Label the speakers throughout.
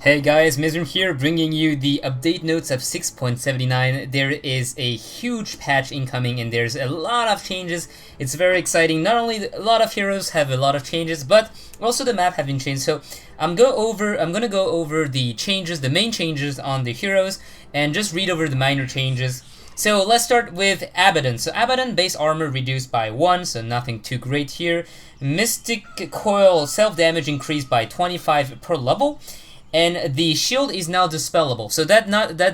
Speaker 1: Hey guys, Myzzrym here, bringing you the update notes of 6.79. There is a huge patch incoming and there's a lot of changes. It's very exciting. Not only a lot of heroes have a lot of changes, but also the map have been changed. So I'm gonna go over the changes, the main changes on the heroes, and just read over the minor changes. So let's start with Abaddon. So Abaddon base armor reduced by 1, so nothing too great here. Mystic Coil self-damage increased by 25 per level. And the shield is now dispellable, so that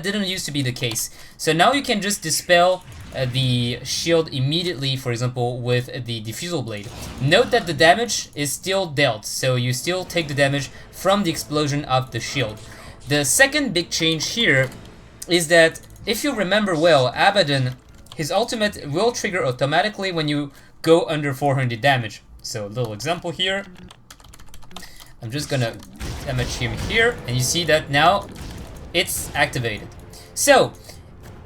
Speaker 1: didn't used to be the case. So now you can just dispel the shield immediately, for example, with the Diffusal Blade. Note that the damage is still dealt, so you still take the damage from the explosion of the shield. The second big change here is that, if you remember well, Abaddon, his ultimate will trigger automatically when you go under 400 damage. So a little example here. I'm just gonna damage him here, and you see that now it's activated. So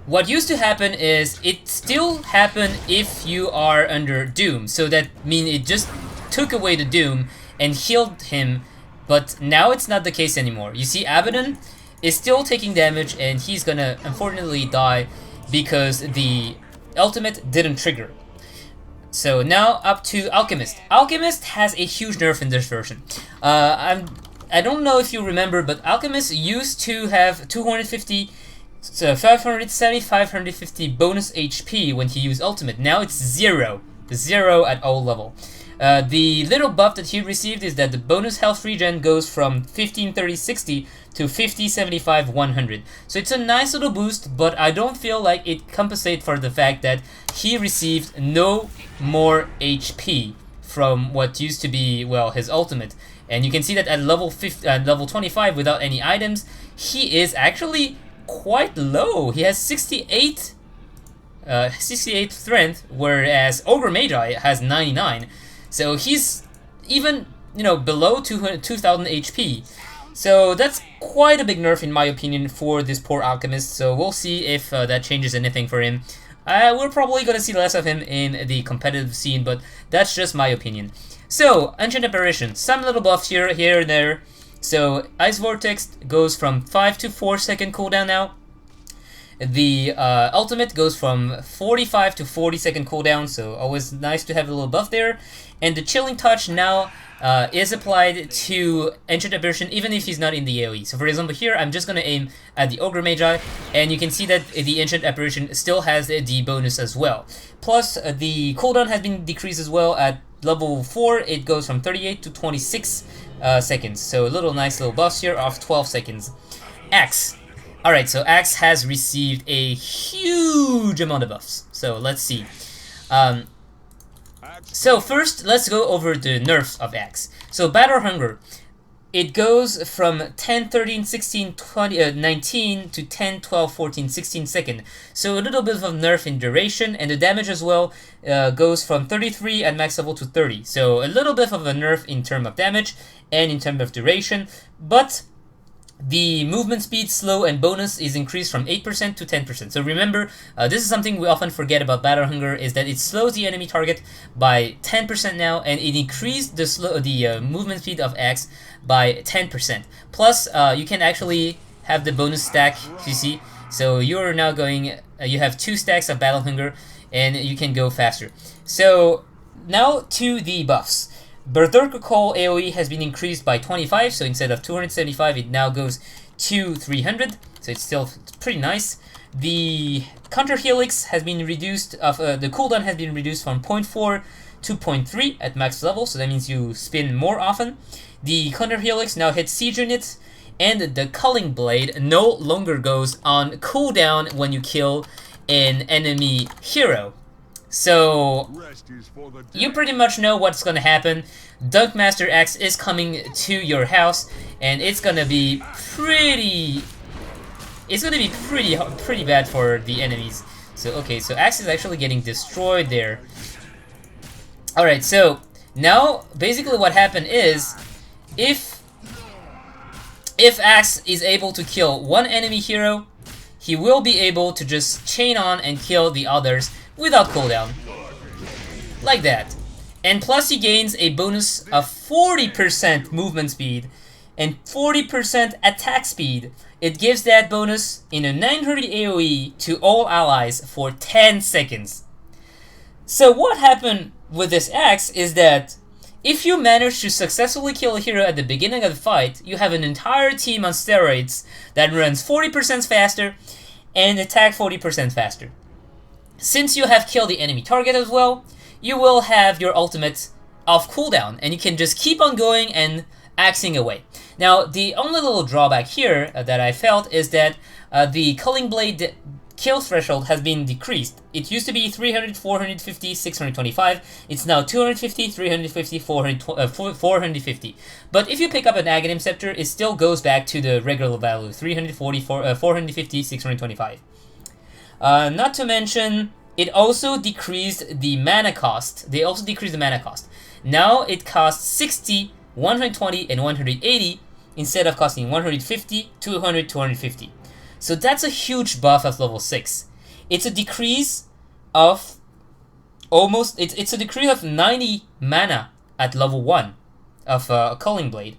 Speaker 1: what used to happen is it still happened if you are under Doom, so that means it just took away the Doom and healed him, but now it's not the case anymore. You see, Abaddon is still taking damage and he's gonna unfortunately die because the ultimate didn't trigger. So now up to Alchemist. Alchemist has a huge nerf in this version. I don't know if you remember, but Alchemist used to have 250, so 570, 550 bonus HP when he used ultimate. Now it's 0 at all level. The little buff that he received is that the bonus health regen goes from 15, 30, 60 to 50, 75, 100. So it's a nice little boost, but I don't feel like it compensates for the fact that he received no more HP from what used to be, well, his ultimate. And you can see that at level 25 without any items, he is actually quite low. He has 68 strength, whereas Ogre Magi has 99. So he's even, below 2000 HP. So that's quite a big nerf in my opinion for this poor Alchemist. So we'll see if that changes anything for him. We're probably going to see less of him in the competitive scene, but that's just my opinion. So, Ancient Apparition, some little buffs here and there. So, Ice Vortex goes from 5 to 4 second cooldown now. The ultimate goes from 45 to 40 second cooldown, so always nice to have a little buff there. And the Chilling Touch now is applied to Ancient Apparition even if he's not in the AoE. So for example here, I'm just going to aim at the Ogre Magi, and you can see that the Ancient Apparition still has the bonus as well. Plus, the cooldown has been decreased as well. At level 4, it goes from 38 to 26 seconds. So a nice little buffs here of 12 seconds. Axe. Alright, so Axe has received a huge amount of buffs. So let's see. So first, let's go over the nerfs of Axe. So Battle Hunger, it goes from 10, 13, 16, 20, 19 to 10, 12, 14, 16 second. So a little bit of a nerf in duration, and the damage as well goes from 33 at max level to 30. So a little bit of a nerf in terms of damage and in terms of duration, but the movement speed, slow, and bonus is increased from 8% to 10%. So remember, this is something we often forget about Battle Hunger, is that it slows the enemy target by 10% now, and it increased the movement speed of Axe by 10%. Plus, you can actually have the bonus stack, you see. So you're now going, you have 2 stacks of Battle Hunger, and you can go faster. So now to the buffs. Berserker Call AoE has been increased by 25, so instead of 275, it now goes to 300, so it's still pretty nice. The Counter Helix has been reduced, the cooldown has been reduced from 0.4 to 0.3 at max level, so that means you spin more often. The Counter Helix now hits siege units, and the Culling Blade no longer goes on cooldown when you kill an enemy hero. So, you pretty much know what's gonna happen. Dunkmaster X is coming to your house, and it's gonna be pretty bad for the enemies. So, okay, so Axe is actually getting destroyed there. Alright, so, now, basically what happened is, if Axe is able to kill one enemy hero, he will be able to just chain on and kill the others without cooldown. Like that. And plus he gains a bonus of 40% movement speed and 40% attack speed. It gives that bonus in a 900 AoE to all allies for 10 seconds. So what happened with this axe is that if you manage to successfully kill a hero at the beginning of the fight, you have an entire team on steroids that runs 40% faster and attack 40% faster. Since you have killed the enemy target as well, you will have your ultimate off cooldown, and you can just keep on going and axing away. Now, the only little drawback here that I felt is that the Culling Blade kill threshold has been decreased. It used to be 300, 450, 625. It's now 250, 350, 450. But if you pick up an Aghanim Scepter, it still goes back to the regular value, 340, 450, 625. Not to mention, it also decreased the mana cost. They also decreased the mana cost. Now it costs 60, 120, and 180 instead of costing 150, 200, 250. So that's a huge buff at level 6. It's a decrease of almost, it's a decrease of 90 mana at level 1 of Culling Blade.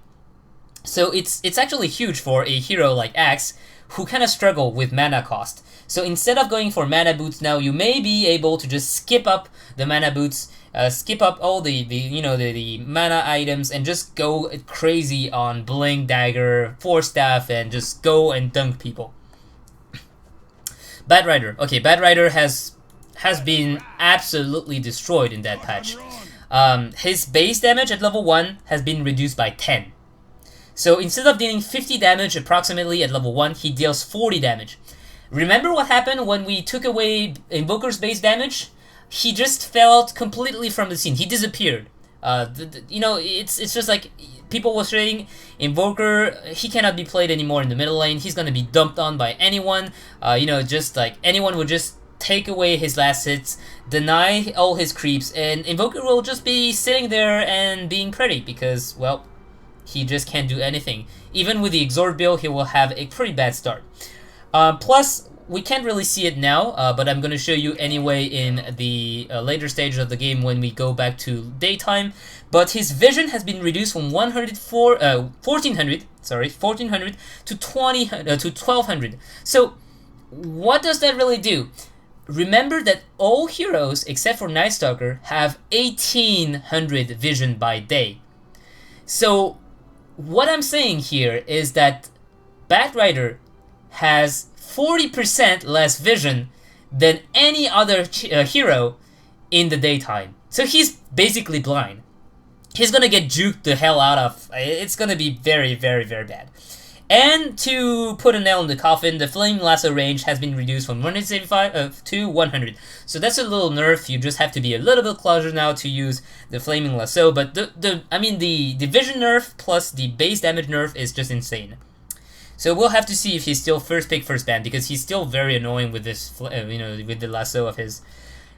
Speaker 1: So it's actually huge for a hero like Axe who kind of struggle with mana cost. So instead of going for mana boots now, you may be able to just skip up the mana boots, skip up all the mana items, and just go crazy on Blink, Dagger, Force Staff, and just go and dunk people. Bat Rider. Okay, Bat Rider has been absolutely destroyed in that patch. His base damage at level 1 has been reduced by 10. So instead of dealing 50 damage approximately at level 1, he deals 40 damage. Remember what happened when we took away Invoker's base damage? He just fell out completely from the scene. He disappeared. It's just like people were saying, Invoker, he cannot be played anymore in the middle lane. He's gonna be dumped on by anyone. Just like anyone would just take away his last hits, deny all his creeps, and Invoker will just be sitting there and being pretty because, well, he just can't do anything. Even with the Exhort build, he will have a pretty bad start. Plus, we can't really see it now, but I'm going to show you anyway in the later stages of the game when we go back to daytime. But his vision has been reduced from 1400 to 1200. So, what does that really do? Remember that all heroes, except for Night Stalker, have 1800 vision by day. So, what I'm saying here is that Bat Rider has 40% less vision than any other hero in the daytime. So he's basically blind. He's gonna get juked the hell out of. It's gonna be very, very, very bad. And to put a nail in the coffin, the Flame Lasso range has been reduced from 175 to 100. So that's a little nerf. You just have to be a little bit closer now to use the Flaming Lasso. But the vision nerf plus the base damage nerf is just insane. So we'll have to see if he's still first pick, first ban, because he's still very annoying with this, with the lasso of his.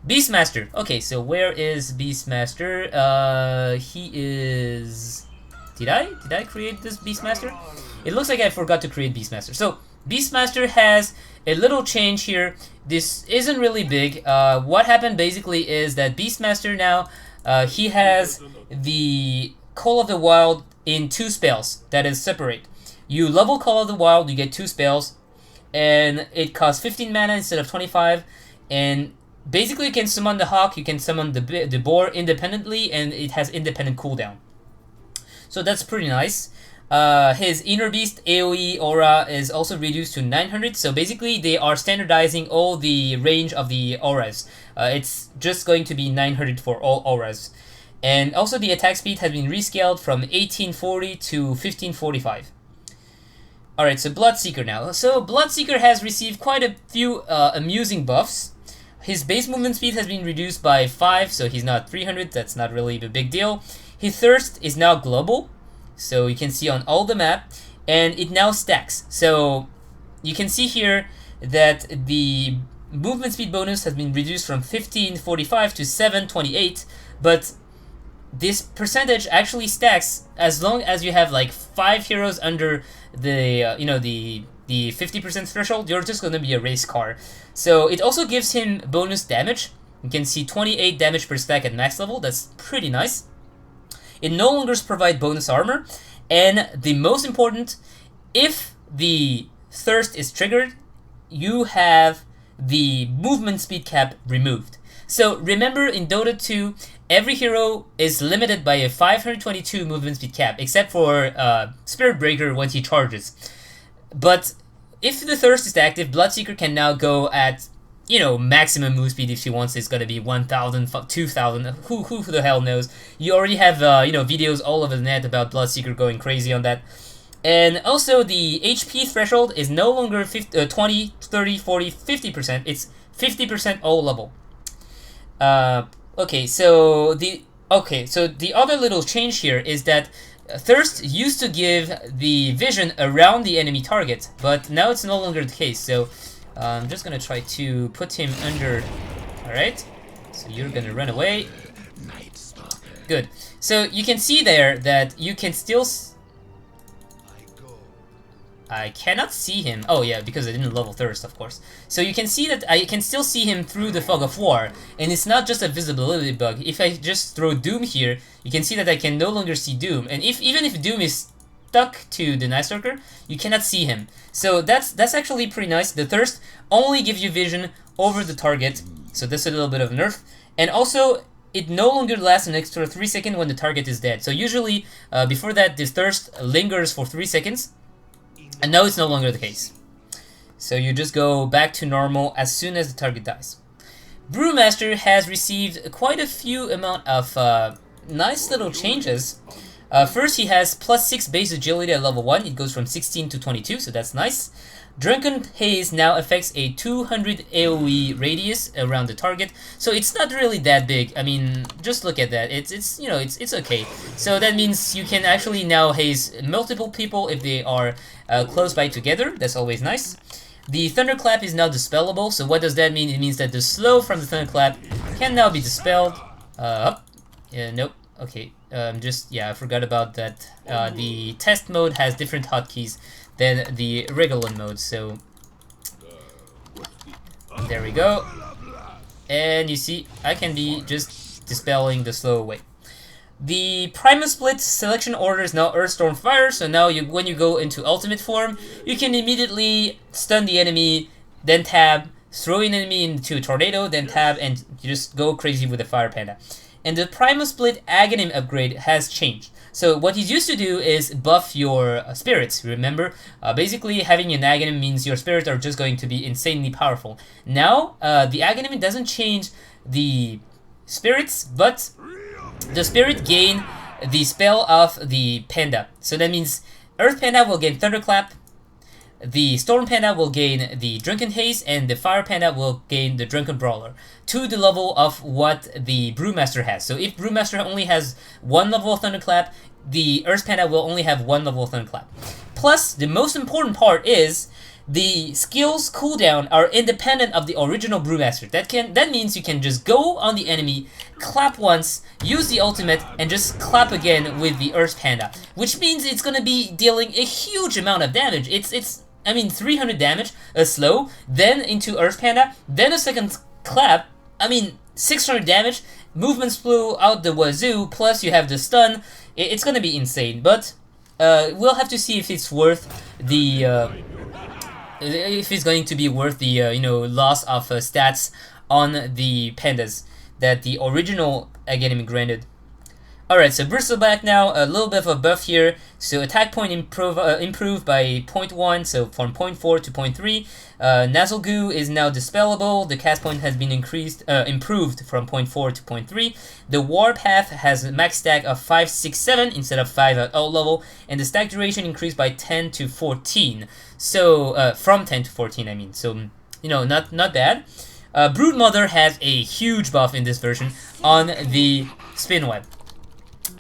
Speaker 1: Beastmaster. Okay, so where is Beastmaster? He is. Did I create this Beastmaster? It looks like I forgot to create Beastmaster. So Beastmaster has a little change here. This isn't really big. What happened basically is that Beastmaster now he has the Call of the Wild in 2 spells that is separate. You level Call of the Wild, you get 2 spells, and it costs 15 mana instead of 25. And basically, you can summon the Hawk, you can summon the Boar independently, and it has independent cooldown. So that's pretty nice. His Inner Beast AoE aura is also reduced to 900. So basically, they are standardizing all the range of the auras. It's just going to be 900 for all auras. And also, the attack speed has been rescaled from 1840 to 1545. Alright, so Bloodseeker now. So Bloodseeker has received quite a few amusing buffs. His base movement speed has been reduced by 5, so he's not 300. That's not really a big deal. His thirst is now global, so you can see on all the map, and it now stacks. So you can see here that the movement speed bonus has been reduced from 1545 to 728, but this percentage actually stacks as long as you have like 5 heroes under the the 50% threshold. You're just gonna be a race car. So it also gives him bonus damage. You can see 28 damage per stack at max level. That's pretty nice. It no longer provides bonus armor, And the most important, if the thirst is triggered, you have the movement speed cap removed. So remember, in Dota 2, every hero is limited by a 522 movement speed cap, except for Spirit Breaker when he charges. But if the thirst is active, Bloodseeker can now go at, you know, maximum move speed if she wants. It's gonna be 1,000, 2,000. Who the hell knows? You already have you know, videos all over the net about Bloodseeker going crazy on that. And also the HP threshold is no longer 20, 30, 40, 50%. It's 50% all level. Okay, so the other little change here is that Thirst used to give the vision around the enemy target, but now it's no longer the case. So I'm just gonna try to put him under. All right, so you're gonna run away. Good. So you can see there that you can still. I cannot see him. Oh yeah, because I didn't level Thirst, of course. So you can see that I can still see him through the Fog of War, and it's not just a visibility bug. If I just throw Doom here, you can see that I can no longer see Doom, and even if Doom is stuck to the Night Stalker, you cannot see him. So that's actually pretty nice. The Thirst only gives you vision over the target, so that's a little bit of nerf. And also, it no longer lasts an extra 3 seconds when the target is dead. So usually, before that, this Thirst lingers for 3 seconds. And now it's no longer the case. So you just go back to normal as soon as the target dies. Brewmaster has received quite a few amount of nice little changes. First, he has +6 base agility at level 1. It goes from 16 to 22, so that's nice. Drunken Haze now affects a 200 AoE radius around the target, so it's not really that big. I mean, just look at that. It's you know, it's okay. So that means you can actually now haze multiple people if they are close by together. That's always nice. The Thunderclap is now dispellable. So what does that mean? It means that the slow from the Thunderclap can now be dispelled. Nope. Okay. I forgot about that. The test mode has different hotkeys than the regular mode, so there we go. And you see, I can be just dispelling the slow away. The Primal Split selection order is now Earthstorm Fire, so now when you go into ultimate form, you can immediately stun the enemy, then tab, throw an enemy into a tornado, then tab, and you just go crazy with the Fire Panda. And the Primal Split Aghanim upgrade has changed. So what he's used to do is buff your spirits, remember? Basically, having an Aghanim means your spirits are just going to be insanely powerful. Now, the Aghanim doesn't change the spirits, but the spirit gain the spell of the Panda. So that means Earth Panda will gain Thunderclap, the Storm Panda will gain the Drunken Haze, and the Fire Panda will gain the Drunken Brawler to the level of what the Brewmaster has. So if Brewmaster only has 1 level of Thunderclap, the Earth Panda will only have 1 level of Thunderclap. Plus, the most important part is the skills cooldown are independent of the original Brewmaster. That means you can just go on the enemy, clap once, use the ultimate, and just clap again with the Earth Panda. Which means it's gonna be dealing a huge amount of damage. I mean, 300 damage, a slow, then into Earth Panda, then a second clap. I mean, 600 damage, movements flew out the wazoo, plus you have the stun. It's gonna be insane, but we'll have to see if it's worth the if it's going to be worth the you know, loss of stats on the pandas that the original Aghanim granted. Alright, so Bristleback now, a little bit of a buff here. So attack point improved by 0.1, so from 0.4 to 0.3. Nazgul is now dispellable. The cast point has been improved from 0.4 to 0.3. The Warpath has a max stack of 5, 6, 7 instead of 5 at alt level, and the stack duration increased by 10 to 14. So from 10 to 14, I mean. So you know, not bad. Broodmother has a huge buff in this version on the spin web.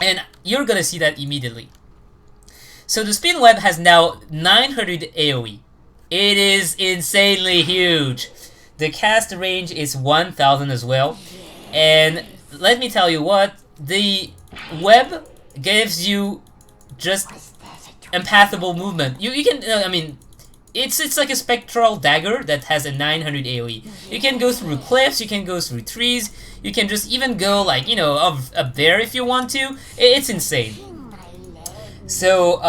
Speaker 1: And you're gonna see that immediately. So the spin web has now 900 AoE. It is insanely huge. The cast range is 1000 as well. And let me tell you what, the web gives you just impassable movement. You can, I mean, it's like a spectral dagger that has a 900 AoE. You can go through cliffs, you can go through trees, you can just even go, like, you know, up there if you want to. It's insane. So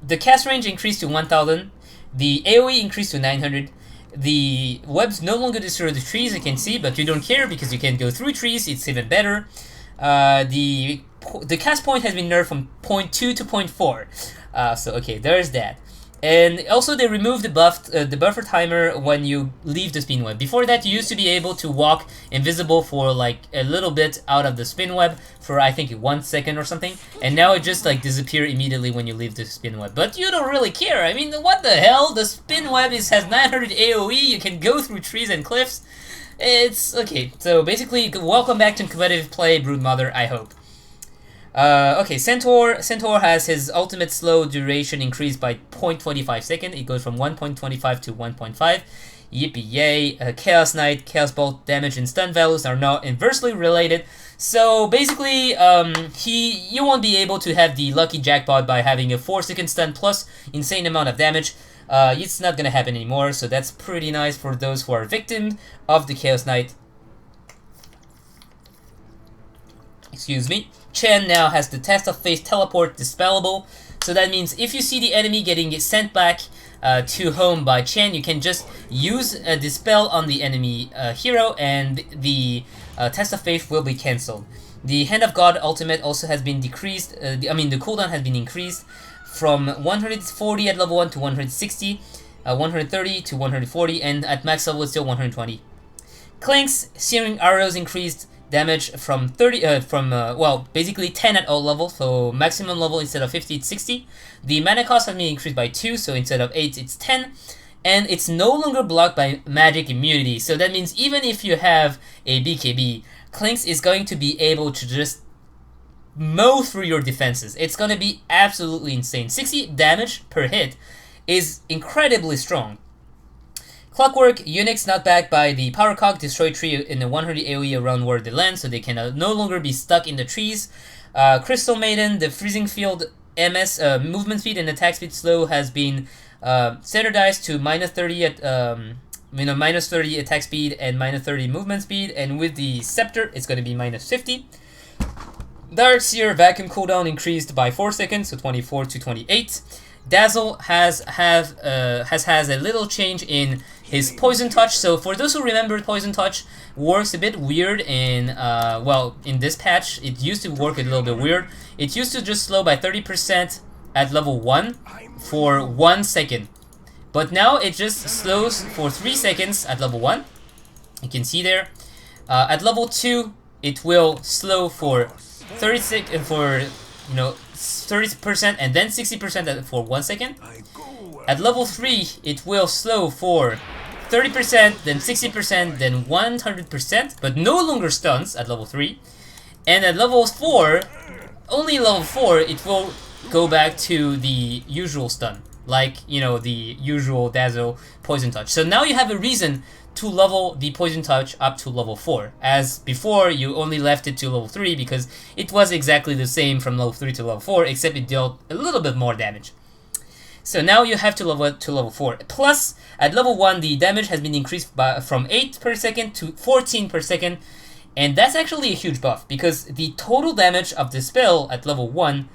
Speaker 1: the cast range increased to 1000, the AoE increased to 900, the webs no longer destroy the trees, you can see, but you don't care because you can go through trees, it's even better. The cast point has been nerfed from 0.2 to 0.4, so okay, there's that. And also they removed the buffer timer when you leave the spin web. Before that, you used to be able to walk invisible for like a little bit out of the spin web for I think 1 second or something, and now it just like disappear immediately when you leave the spin web. But you don't really care. I mean, what the hell? The spin web has 900 AoE. You can go through trees and cliffs. It's okay. So basically, welcome back to competitive play, Broodmother. I hope. Okay, Centaur has his ultimate slow duration increased by 0.25 second. It goes from 1.25 to 1.5. Yippee yay. Chaos Knight, Chaos Bolt damage and stun values are not inversely related. So basically, you won't be able to have the lucky jackpot by having a 4-second stun plus insane amount of damage. It's not gonna happen anymore, so that's pretty nice for those who are victims of the Chaos Knight. Excuse me. Chen now has the Test of Fate teleport dispellable, so that means if you see the enemy getting sent back to home by Chen, you can just use a dispel on the enemy hero, and the Test of Fate will be cancelled. The Hand of God ultimate also has been decreased. The cooldown has been increased from 140 at level 1 to 160, 130 to 140, and at max level it's still 120. Clink's Searing Arrows increased damage from basically 10 at all levels, so maximum level instead of 50 it's 60. The mana cost has been increased by 2, so instead of 8 it's 10, and it's no longer blocked by magic immunity, so that means even if you have a BKB, Clink's is going to be able to just mow through your defenses. It's gonna be absolutely insane. 60 damage per hit is incredibly strong. Clockwork, Unix not backed by the Power Cog, destroy tree in the 100 AoE around where they land, so they can no longer be stuck in the trees. Crystal Maiden, the Freezing Field MS movement speed and attack speed slow has been standardized to -30 at -30 attack speed and -30 movement speed, and with the Scepter, it's going to be -50. Darkseer vacuum cooldown increased by 4 seconds, so 24 to 28. Dazzle has a little change in his Poison Touch. So for those who remember, Poison Touch works a bit weird in in this patch. It used to work a little bit weird. It used to just slow by 30% at level 1 for 1 second, but now it just slows for 3 seconds at level 1. You can see there. At level 2, it will slow for 30% and then 60% for 1 second. At level 3, it will slow for 30%, then 60%, then 100%, but no longer stuns at level 3. And at level 4, only level 4, it will go back to the usual stun, like, the usual Dazzle Poison Touch. So now you have a reason to level the Poison Touch up to level 4, as before you only left it to level 3 because it was exactly the same from level 3 to level 4, except it dealt a little bit more damage. So now you have to level it to level 4. Plus, at level 1, the damage has been increased from 8 per second to 14 per second, and that's actually a huge buff, because the total damage of the spell at level 1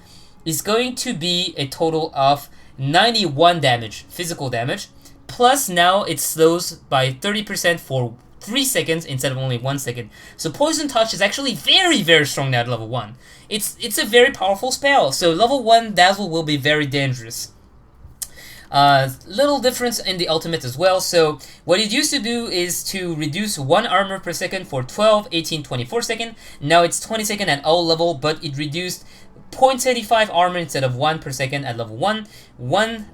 Speaker 1: is going to be a total of 91 damage, physical damage, plus now it slows by 30% for 3 seconds instead of only 1 second. So Poison Touch is actually very, very strong now at level 1. It's a very powerful spell, so level 1 Dazzle will be very dangerous. Little difference in the ultimate as well. So what it used to do is to reduce 1 armor per second for 12, 18, 24 seconds. Now it's 20 seconds at all level, but it reduced 0.75 armor instead of 1 per second at level 1, 1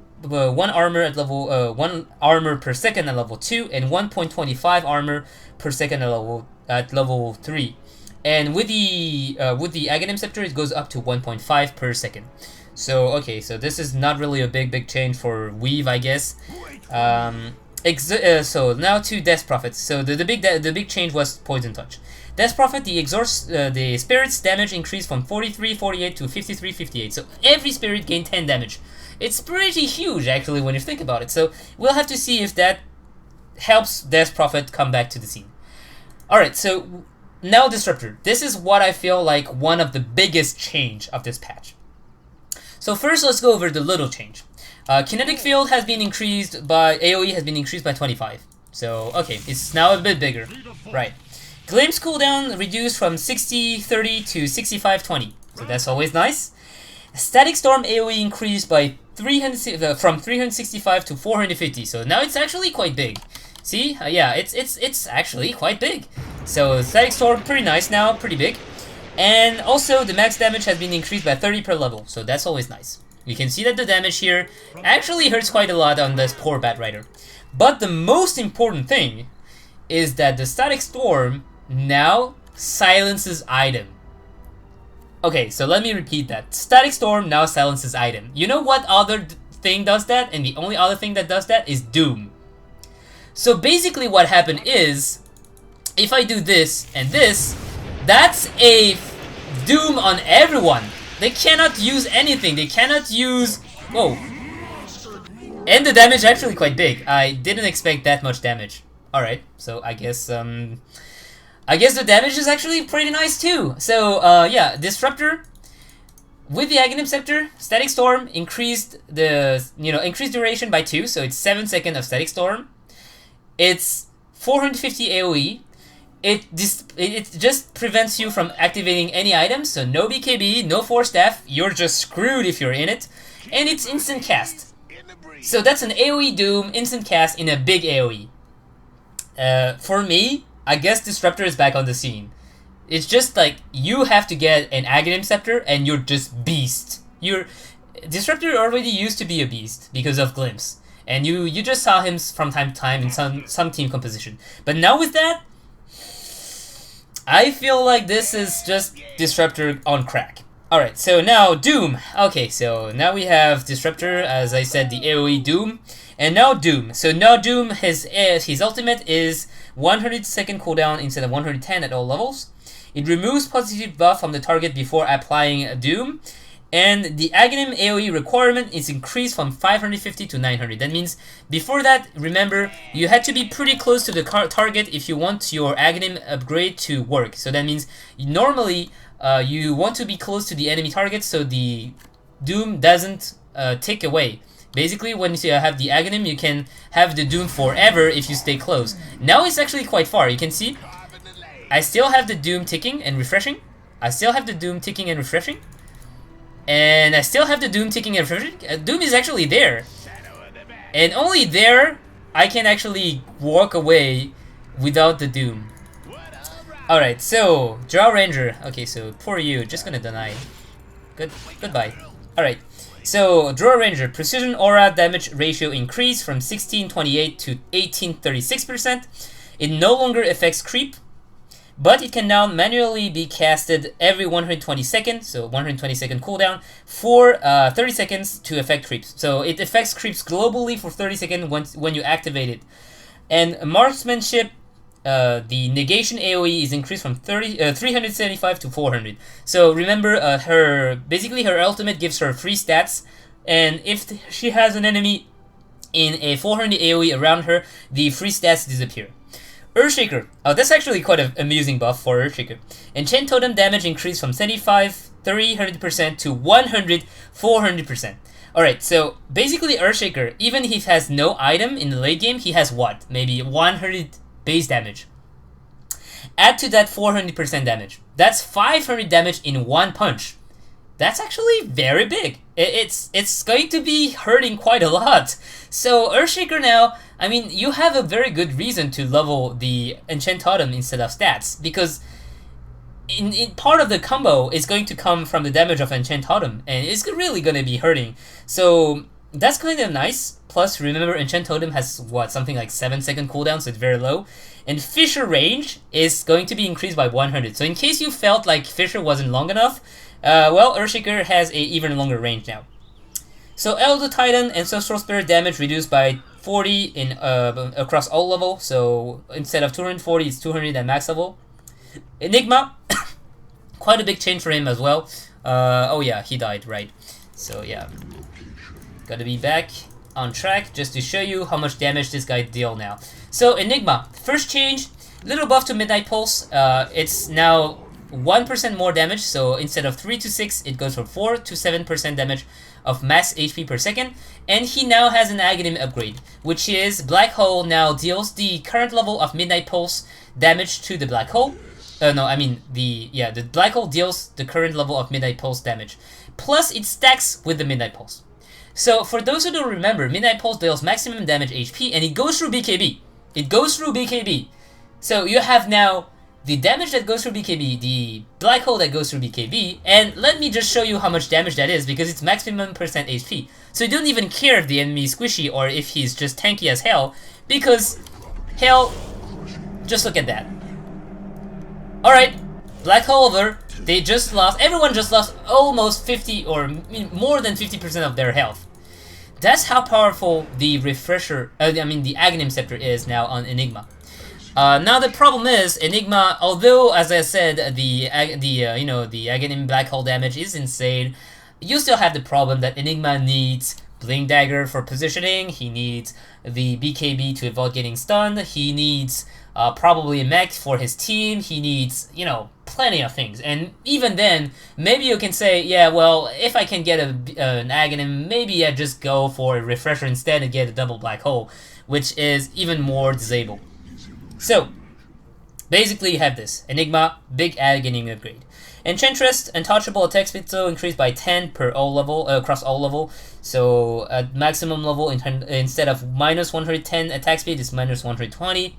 Speaker 1: armor at level 1 armor per second at level 2, and 1.25 armor per second at level 3. And with the Aghanim Scepter, it goes up to 1.5 per second. So okay, so this is not really a big change for Weave, I guess. So now to Death Prophet. So the big change was Poison Touch. Death Prophet, the spirit's damage increased from 43, 48 to 53, 58. So every spirit gained 10 damage. It's pretty huge, actually, when you think about it. So we'll have to see if that helps Death Prophet come back to the scene. Alright, so now Disruptor. This is what I feel like one of the biggest change of this patch. So first, let's go over the little change. Kinetic field has been increased by AoE has been increased by 25. So okay, it's now a bit bigger, right? Glimpse cooldown reduced from 60-30 to 65-20. So that's always nice. Static Storm AoE increased by 300 from 365 to 450. So now it's actually quite big. See, yeah, it's actually quite big. So Static Storm pretty nice now, pretty big. And also the max damage has been increased by 30 per level. So that's always nice. You can see that the damage here actually hurts quite a lot on this poor Bat Rider. But the most important thing is that the Static Storm now silences item. Okay, so let me repeat that. Static Storm now silences item. You know what other thing does that? And the only other thing that does that is Doom. So basically what happened is, if I do this and this, that's a Doom on everyone. They cannot use anything. They cannot use... Whoa. And the damage is actually quite big. I didn't expect that much damage. Alright, so I guess the damage is actually pretty nice too. So, yeah, Disruptor with the Aghanim Scepter, Static Storm increased the, increased duration by 2, so it's 7 seconds of Static Storm. It's 450 AoE. It just prevents you from activating any items, so no BKB, no Force Staff, you're just screwed if you're in it. And it's instant cast. So that's an AoE Doom, instant cast in a big AoE. For me, I guess Disruptor is back on the scene. It's just like, you have to get an Aghanim Scepter and you're just beast. Disruptor already used to be a beast because of Glimpse. And you just saw him from time to time in some team composition. But now with that, I feel like this is just Disruptor on crack. Alright, so now Doom. Okay, so now we have Disruptor, as I said, the AoE Doom. And now Doom. So now Doom, his ultimate is 100 second cooldown instead of 110 at all levels. It removes positive buff from the target before applying Doom. And the Aghanim AoE requirement is increased from 550 to 900. That means, before that, remember, you had to be pretty close to the target if you want your Aghanim upgrade to work. So that means, normally, you want to be close to the enemy target so the Doom doesn't tick away. Basically, when you have the Aghanim, you can have the Doom forever if you stay close. Now it's actually quite far. You can see, I still have the Doom ticking and refreshing. I still have the Doom ticking and refreshing. And I still have the Doom ticking and refreshing. Doom is actually there. And only there, I can actually walk away without the Doom. Alright, so, Draw Ranger. Okay, so, poor you, just gonna deny. Goodbye. Alright, so, Draw Ranger. Precision Aura damage ratio increased from 1628 to 1836%. It no longer affects creep, but it can now manually be casted every 120 seconds, so 120 second cooldown, for 30 seconds to affect creeps. So it affects creeps globally for 30 seconds when you activate it. And Marksmanship, the negation AoE is increased from 375 to 400. So remember, her ultimate gives her free stats, and if she has an enemy in a 400 AoE around her, the free stats disappear. Earthshaker. Oh, that's actually quite an amusing buff for Earthshaker. Enchant Totem damage increased from 75, 300% to 100, 400%. Alright, so basically Earthshaker, even if he has no item in the late game, he has what? Maybe 100 base damage. Add to that 400% damage. That's 500 damage in one punch. That's actually very big. It's going to be hurting quite a lot. So Earthshaker now, I mean, you have a very good reason to level the Enchant Totem instead of stats, because in part of the combo is going to come from the damage of Enchant Totem, and it's really going to be hurting. So that's kind of nice. Plus, remember, Enchant Totem has, what, something like 7 second cooldown, so it's very low. And Fissure range is going to be increased by 100. So in case you felt like Fissure wasn't long enough, well, Earthshaker has a even longer range now. So Elder Titan Ancestral Spirit damage reduced by 40 in across all level. So instead of 240, it's 200 at max level. Enigma, quite a big change for him as well. Oh yeah, he died, right? So yeah, gotta be back on track just to show you how much damage this guy deal now. So Enigma, first change, little buff to Midnight Pulse. It's now 1% more damage, so instead of 3 to 6, it goes from 4 to 7% damage of max HP per second. And he now has an Aghanim upgrade, which is Black Hole now deals the current level of Midnight Pulse damage to the Black Hole. The Black Hole deals the current level of Midnight Pulse damage. Plus, it stacks with the Midnight Pulse. So, for those who don't remember, Midnight Pulse deals maximum damage HP, and it goes through BKB. It goes through BKB. So, you have now the damage that goes through BKB, the Black Hole that goes through BKB, and let me just show you how much damage that is, because it's maximum percent HP. So, you don't even care if the enemy is squishy or if he's just tanky as hell, because, hell, just look at that. Alright, Black Hole over. They just lost, everyone just lost almost 50 or more than 50% of their health. That's how powerful the refresher, the Aghanim Scepter is now on Enigma. Now the problem is, Enigma, although as I said, the Aghanim Black Hole damage is insane, you still have the problem that Enigma needs Blink Dagger for positioning, he needs the BKB to avoid getting stunned, he needs probably a mech for his team, he needs, plenty of things. And even then, maybe you can say, yeah, well, if I can get an Aghanim, maybe I just go for a refresher instead and get a double Black Hole, which is even more disabled. So, basically you have this. Enigma, big Aghanim upgrade. Enchantress, untouchable attack speed so increased by 10 per all level, across all level. So, at maximum level, instead of minus 110 attack speed, it's minus 120.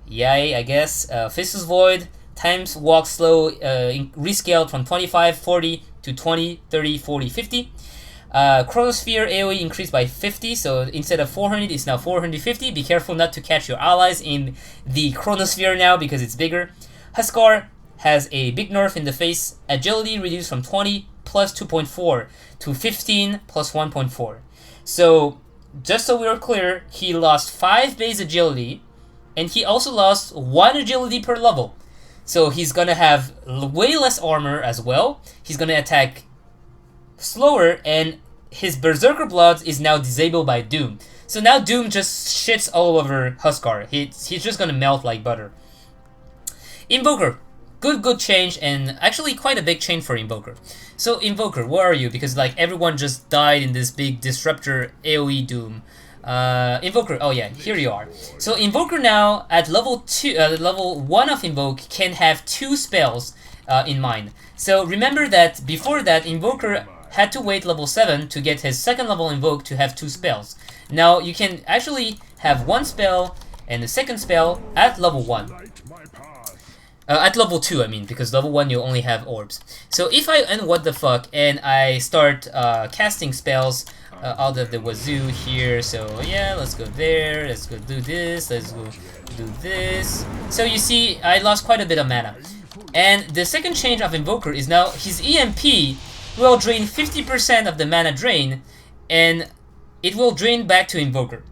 Speaker 1: Yay, I guess. Fistus Void, times walk slow, rescaled from 25, 40 to 20, 30, 40, 50. Chronosphere AoE increased by 50, so instead of 400, it's now 450. Be careful not to catch your allies in the Chronosphere now because it's bigger. Huskar has a big nerf in the face. Agility reduced from 20 plus 2.4 to 15 plus 1.4. So, just so we're clear, he lost 5 base agility, and he also lost 1 agility per level. So he's gonna have way less armor as well. He's gonna attack slower, and his Berserker Blood is now disabled by Doom. So now Doom just shits all over Huskar. He's just gonna melt like butter. Invoker. Good change, and actually quite a big change for Invoker. So Invoker, where are you? Because like everyone just died in this big Disruptor AoE Doom. Invoker, oh yeah, here you are. So Invoker now at level 1 of Invoke can have 2 spells in mind. So remember that before that Invoker had to wait level 7 to get his second level Invoke to have 2 spells. Now you can actually have 1 spell and the second spell at level 1. At level 2, I mean, because level 1 you only have orbs. So if I end what the fuck and I start casting spells out of the wazoo here, so yeah, let's go there, let's go do this, let's go do this. So you see, I lost quite a bit of mana. And the second change of Invoker is now his EMP will drain 50% of the mana drain, and it will drain back to Invoker.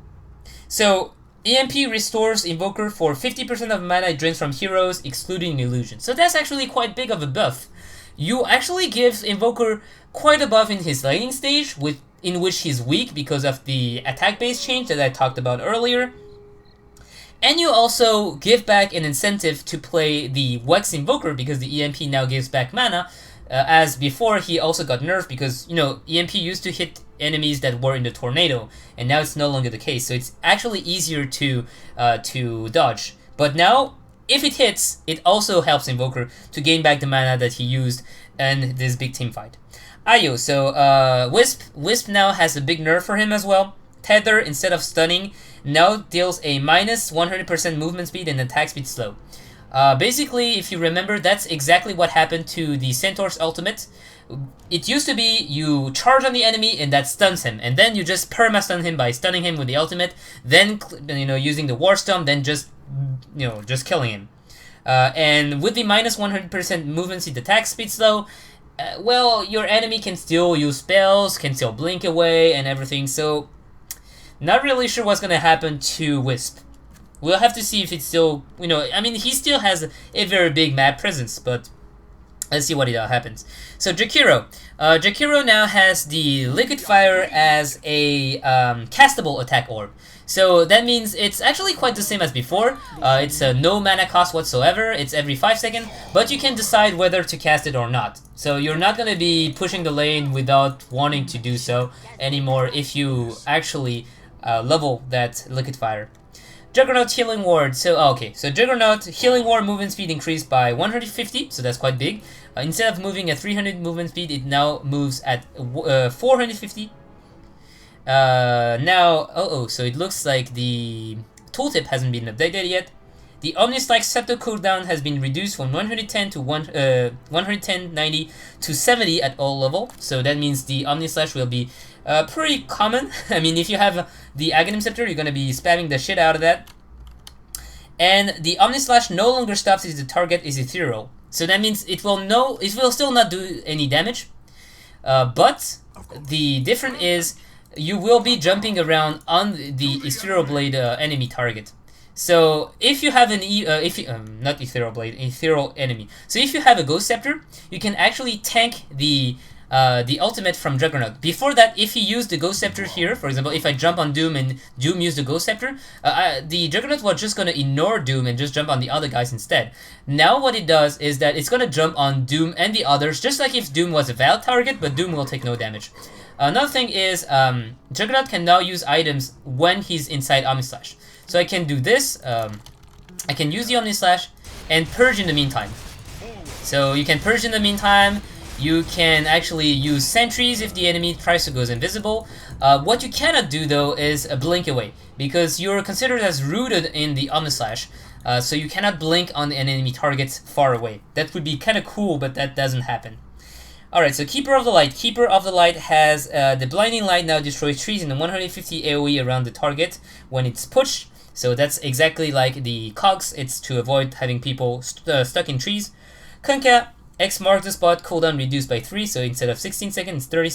Speaker 1: So EMP restores Invoker for 50% of mana it drains from heroes, excluding illusion. So that's actually quite big of a buff. You actually give Invoker quite a buff in his laning stage, in which he's weak because of the attack-based change that I talked about earlier. And you also give back an incentive to play the Wex Invoker because the EMP now gives back mana, as before he also got nerfed because, EMP used to hit enemies that were in the tornado, and now it's no longer the case, so it's actually easier to dodge. But now, if it hits, it also helps Invoker to gain back the mana that he used in this big team fight. Ayo, so Wisp now has a big nerf for him as well. Tether, instead of stunning, now deals a minus 100% movement speed and attack speed slow. Basically, if you remember, that's exactly what happened to the Centaur's ultimate. It used to be you charge on the enemy and that stuns him, and then you just perma-stun him by stunning him with the ultimate, then using the War Storm, then just killing him. And with the minus 100% movement speed, attack speed slow, well, your enemy can still use spells, can still blink away and everything, so not really sure what's gonna happen to Wisp. We'll have to see if it's still, he still has a very big map presence, but Let's see what happens. So Jakiro. Jakiro now has the Liquid Fire as a castable attack orb. So that means it's actually quite the same as before. It's no mana cost whatsoever. It's every 5 seconds, but you can decide whether to cast it or not. So you're not going to be pushing the lane without wanting to do so anymore if you actually level that Liquid Fire. Juggernaut Healing Ward. So so Juggernaut Healing Ward movement speed increased by 150, so that's quite big. Instead of moving at 300 movement speed, it now moves at 450. So it looks like the tooltip hasn't been updated yet. The Omnislash Scepter cooldown has been reduced from 110 to 110-90 to 70 at all level. So that means the Omnislash will be pretty common. I mean, if you have the Aghanim Scepter, you're gonna be spamming the shit out of that. And the Omnislash no longer stops if the target is ethereal. So that means it will still not do any damage. But the difference is you will be jumping around on the Ethereal Blade enemy target. So if you have an not Ethereal Blade, Ethereal enemy. So if you have a Ghost Scepter, you can actually tank the ultimate from Juggernaut. Before that, if you use the Ghost Scepter here, for example, if I jump on Doom and Doom use the Ghost Scepter, the Juggernaut was just gonna ignore Doom and just jump on the other guys instead. Now what it does is that it's gonna jump on Doom and the others, just like if Doom was a valid target, but Doom will take no damage. Another thing is, Juggernaut can now use items when he's inside Omnislash. So I can do this, I can use the Omnislash and Purge in the meantime. So you can Purge in the meantime, you can actually use sentries if the enemy tries to go invisible. What you cannot do though is blink away, because you're considered as rooted in the Omnislash, so you cannot blink on an enemy targets far away. That would be kind of cool, but that doesn't happen. Alright, so Keeper of the Light. Keeper of the Light has the Blinding Light now destroys trees in the 150 AoE around the target when it's pushed. So that's exactly like the cogs, it's to avoid having people stuck in trees. Kunkka, X marks the spot, cooldown reduced by 3, so instead of 16 seconds, 13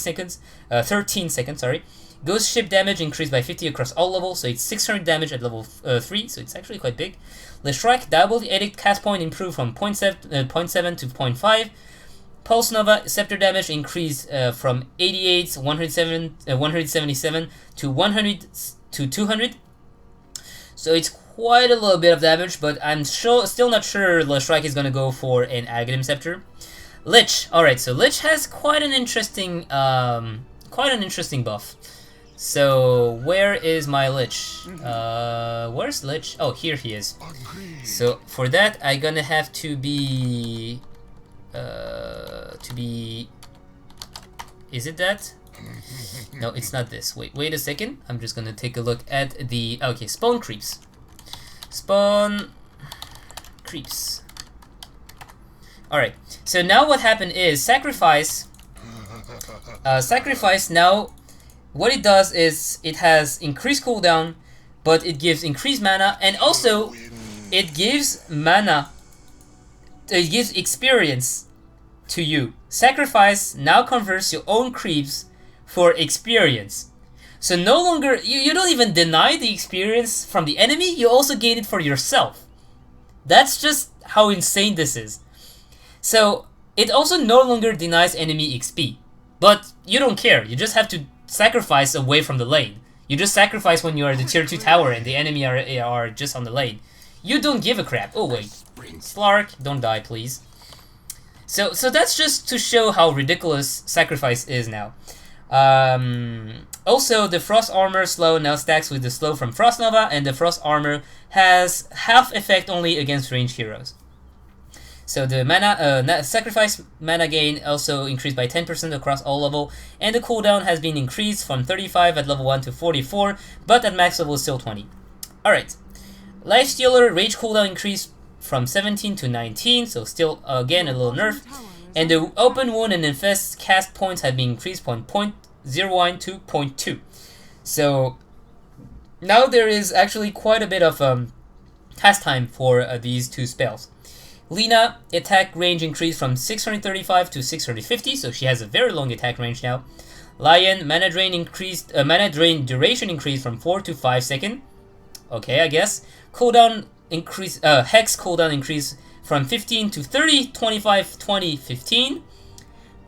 Speaker 1: seconds, sorry. Ghost ship damage increased by 50 across all levels, so it's 600 damage at level 3, so it's actually quite big. Slark, double edict cast point improved from 0.7 to 0.5. Pulse Nova Scepter damage increased from 88, 177 to 100 to 200. So it's quite a little bit of damage, but I'm still not sure Slark is gonna go for an Aghanim Scepter. Lich. Alright, so Lich has quite an interesting buff. So where is my Lich? Where's Lich? Oh, here he is. So for that, I'm gonna have to be is it that? No, it's not this. Wait a second. I'm just gonna take a look at the spawn creeps. Spawn creeps. Alright, so now what happened is sacrifice now what it does is it has increased cooldown, but it gives increased mana, and also it gives mana, it gives experience to you. Sacrifice now converts your own creeps for experience. So no longer, you don't even deny the experience from the enemy, you also gain it for yourself. That's just how insane this is. So it also no longer denies enemy XP. But you don't care, you just have to sacrifice away from the lane. You just sacrifice when you are the tier 2 tower and the enemy are just on the lane. You don't give a crap. Oh wait, Slark, don't die please. So that's just to show how ridiculous sacrifice is now. Also, the Frost Armor slow now stacks with the slow from Frost Nova, and the Frost Armor has half effect only against ranged heroes. So the mana sacrifice mana gain also increased by 10% across all level, and the cooldown has been increased from 35 at level 1 to 44, but at max level is still 20. Alright, Lifestealer rage cooldown increased from 17 to 19, so still again a little nerf. And the open wound and infest cast points have been increased from 0.01 to 0.2. So now there is actually quite a bit of cast time for these two spells. Lina attack range increased from 635 to 650, so she has a very long attack range now. Lion mana drain duration increased from 4 to 5 seconds. Okay, I guess. Cooldown increase, Hex cooldown increase from 15 to 30, 25, 20, 15.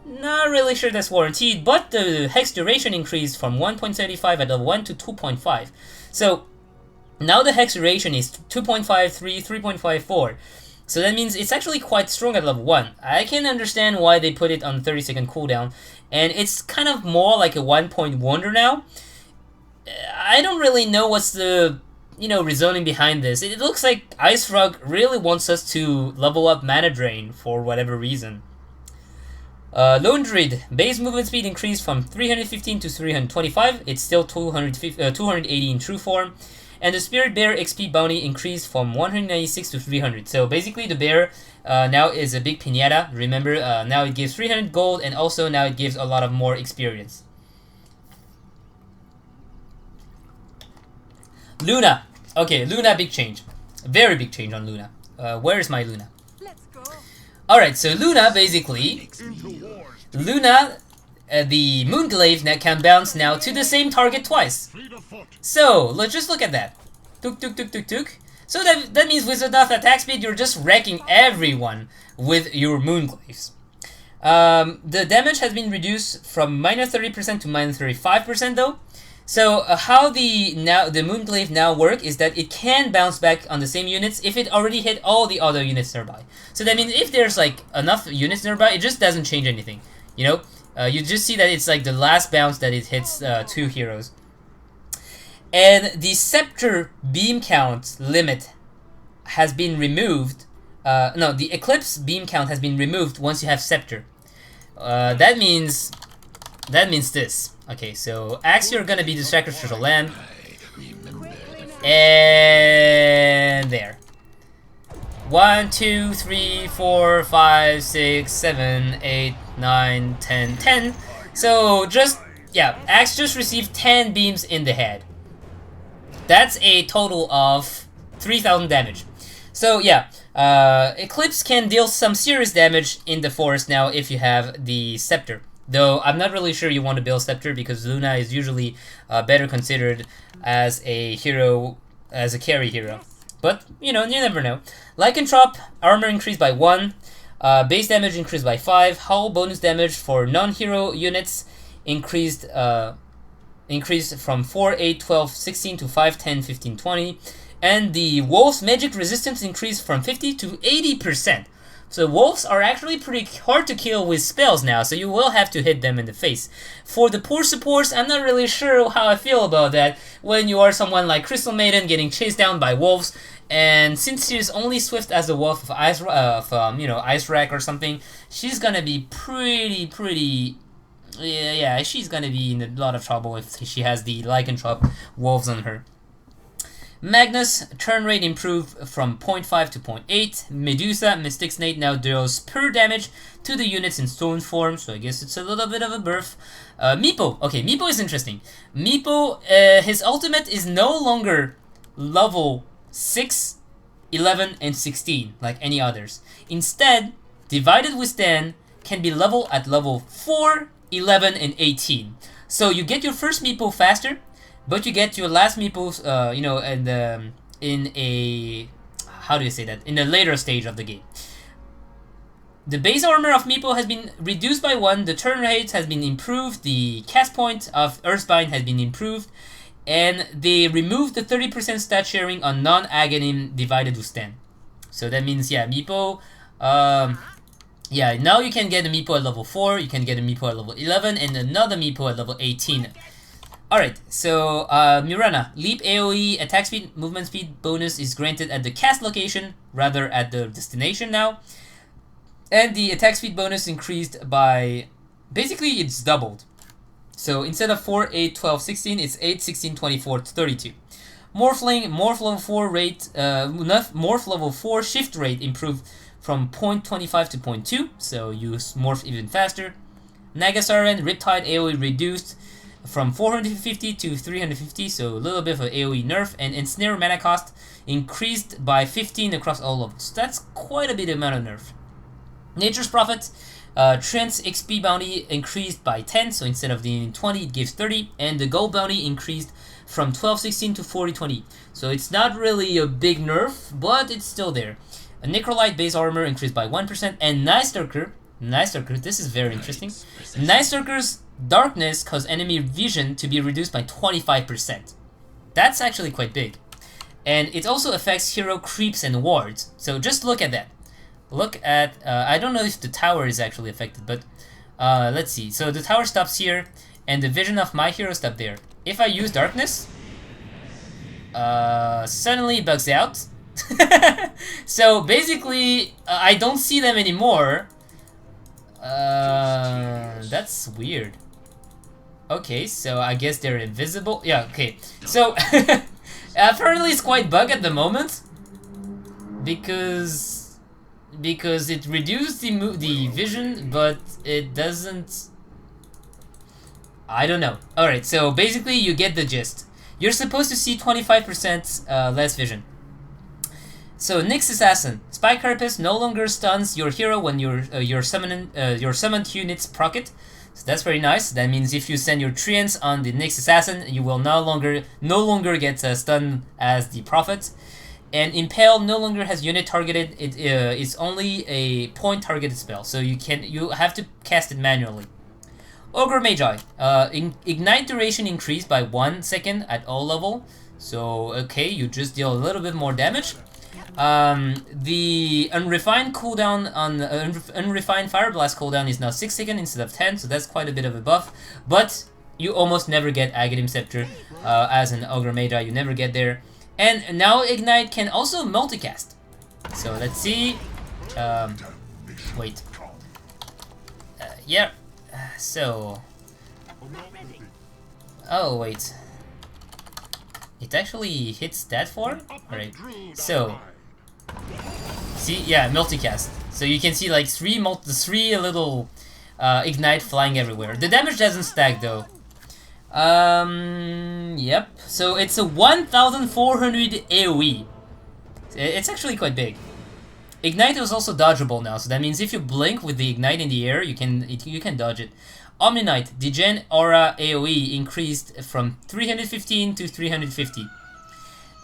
Speaker 1: Not really sure that's warranted, but the hex duration increased from 1.75 at level 1 to 2.5. So now the hex duration is 2.53, 3.54. So that means it's actually quite strong at level 1. I can understand why they put it on 30-second cooldown, and it's kind of more like a 1-point wonder now. I don't really know what's the reasoning behind this. It looks like Ice Rug really wants us to level up mana drain for whatever reason. Lone Druid, base movement speed increased from 315 to 325. It's still 280 in true form. And the Spirit Bear XP bounty increased from 196 to 300. So basically the bear now is a big piñata. Remember, now it gives 300 gold, and also now it gives a lot of more experience. Luna. Okay, Luna, big change. Very big change on Luna. Where is my Luna? Alright, so Luna, basically, the Moonglaive that can bounce now to the same target twice. So, let's just look at that. Tuk tuk tuk tuk tuk. So that means with enough attack speed, you're just wrecking everyone with your Moonglaives. The damage has been reduced from minus 30% to minus 35% though. So how the Moonglaive now work is that it can bounce back on the same units if it already hit all the other units nearby. So that means if there's like enough units nearby, it just doesn't change anything. You just see that it's like the last bounce that it hits 2 heroes. And the Scepter beam count limit has been removed. No, the Eclipse beam count has been removed once you have Scepter. That means this. Okay, so Axe, you're gonna be the sacrificial lamb. And there. 1, 2, 3, 4, 5, 6, 7, 8, 9, 10, 10. So Axe just received 10 beams in the head. That's a total of 3,000 damage. So yeah, Eclipse can deal some serious damage in the forest now if you have the Scepter. Though I'm not really sure you want to build Scepter because Luna is usually better considered as a hero, as a carry hero. But, you never know. Lycanthrope, armor increased by 1, base damage increased by 5, hull bonus damage for non-hero units increased from 4, 8, 12, 16 to 5, 10, 15, 20. And the Wolf's magic resistance increased from 50 to 80%. So wolves are actually pretty hard to kill with spells now, so you will have to hit them in the face. For the poor supports, I'm not really sure how I feel about that when you are someone like Crystal Maiden getting chased down by wolves, and since she's only swift as a wolf of Ice Rack or something, she's gonna be pretty. Yeah, she's gonna be in a lot of trouble if she has the Lycanthrope wolves on her. Magnus, turn rate improved from 0.5 to 0.8. Medusa, Mystic Snake now deals per damage to the units in stone form, so I guess it's a little bit of a buff. Meepo, okay, Meepo is interesting. Meepo, his ultimate is no longer level 6, 11, and 16 like any others. Instead, Divided Withstand can be level at level 4, 11, and 18. So you get your first Meepo faster, but you get your last meeples, in a, how do you say that? In a later stage of the game. The base armor of Meepo has been reduced by 1, the turn rate has been improved, the cast point of Earthbind has been improved, and they removed the 30% stat sharing on non-Aghanim Divided Withstand. So that means, yeah, Meepo, now you can get a Meepo at level 4, you can get a Meepo at level 11, and another Meepo at level 18. Alright, so Mirana, leap AoE, attack speed, movement speed bonus is granted at the cast location, rather at the destination now. And the attack speed bonus increased by, basically it's doubled. So instead of 4, 8, 12, 16, it's 8, 16, 24, 32. Morphling, Morph level 4 rate, Morph level 4 shift rate improved from 0.25 to 0.2, so you morph even faster. Nagasaran, Riptide AoE reduced from 450 to 350, so a little bit of an AoE nerf, and Ensnare mana cost increased by 15 across all levels. That's quite a bit amount of nerf. Nature's Prophet, Trent's XP bounty increased by 10, so instead of the 20 it gives 30, and the gold bounty increased from 1216 to 4020. So it's not really a big nerf, but it's still there. A Necrolite base armor increased by 1%, and Night Stalker, this is very interesting. Night Stalker's darkness caused enemy vision to be reduced by 25%. That's actually quite big. And it also affects hero creeps and wards. So just look at that. Look at, I don't know if the tower is actually affected, but let's see. So the tower stops here, and the vision of my hero stopped there. If I use darkness, suddenly it bugs out. So basically, I don't see them anymore. That's weird. Okay, so I guess they're invisible. Yeah, okay. So apparently it's quite bug at the moment because it reduced the vision, but it doesn't. I don't know. All right, so basically you get the gist. You're supposed to see 25% less vision. So Nyx Assassin, Spike Carapace no longer stuns your hero when your summoned units proc it. So that's very nice. That means if you send your treants on the Nyx Assassin, you will no longer get stunned as the Prophet. And Impale no longer has unit targeted. It is only a point targeted spell, so you have to cast it manually. Ogre Magi, ignite duration increased by 1 second at all level. So okay, you just deal a little bit more damage. The unrefined cooldown on unrefined fire blast cooldown is now 6 seconds instead of 10, so that's quite a bit of a buff. But you almost never get Aghanim Scepter as an Ogre Magi. You never get there. And now Ignite can also multicast. So let's see. Wait. Yeah. So. Oh wait. It actually hits that far? Alright. So. See, yeah, multicast. So you can see like three little ignite flying everywhere. The damage doesn't stack though. Yep. So it's a 1,400 AoE. It's actually quite big. Ignite is also dodgeable now, so that means if you blink with the ignite in the air, you can dodge it. Omni-Knight, Degen Aura AoE increased from 315 to 350.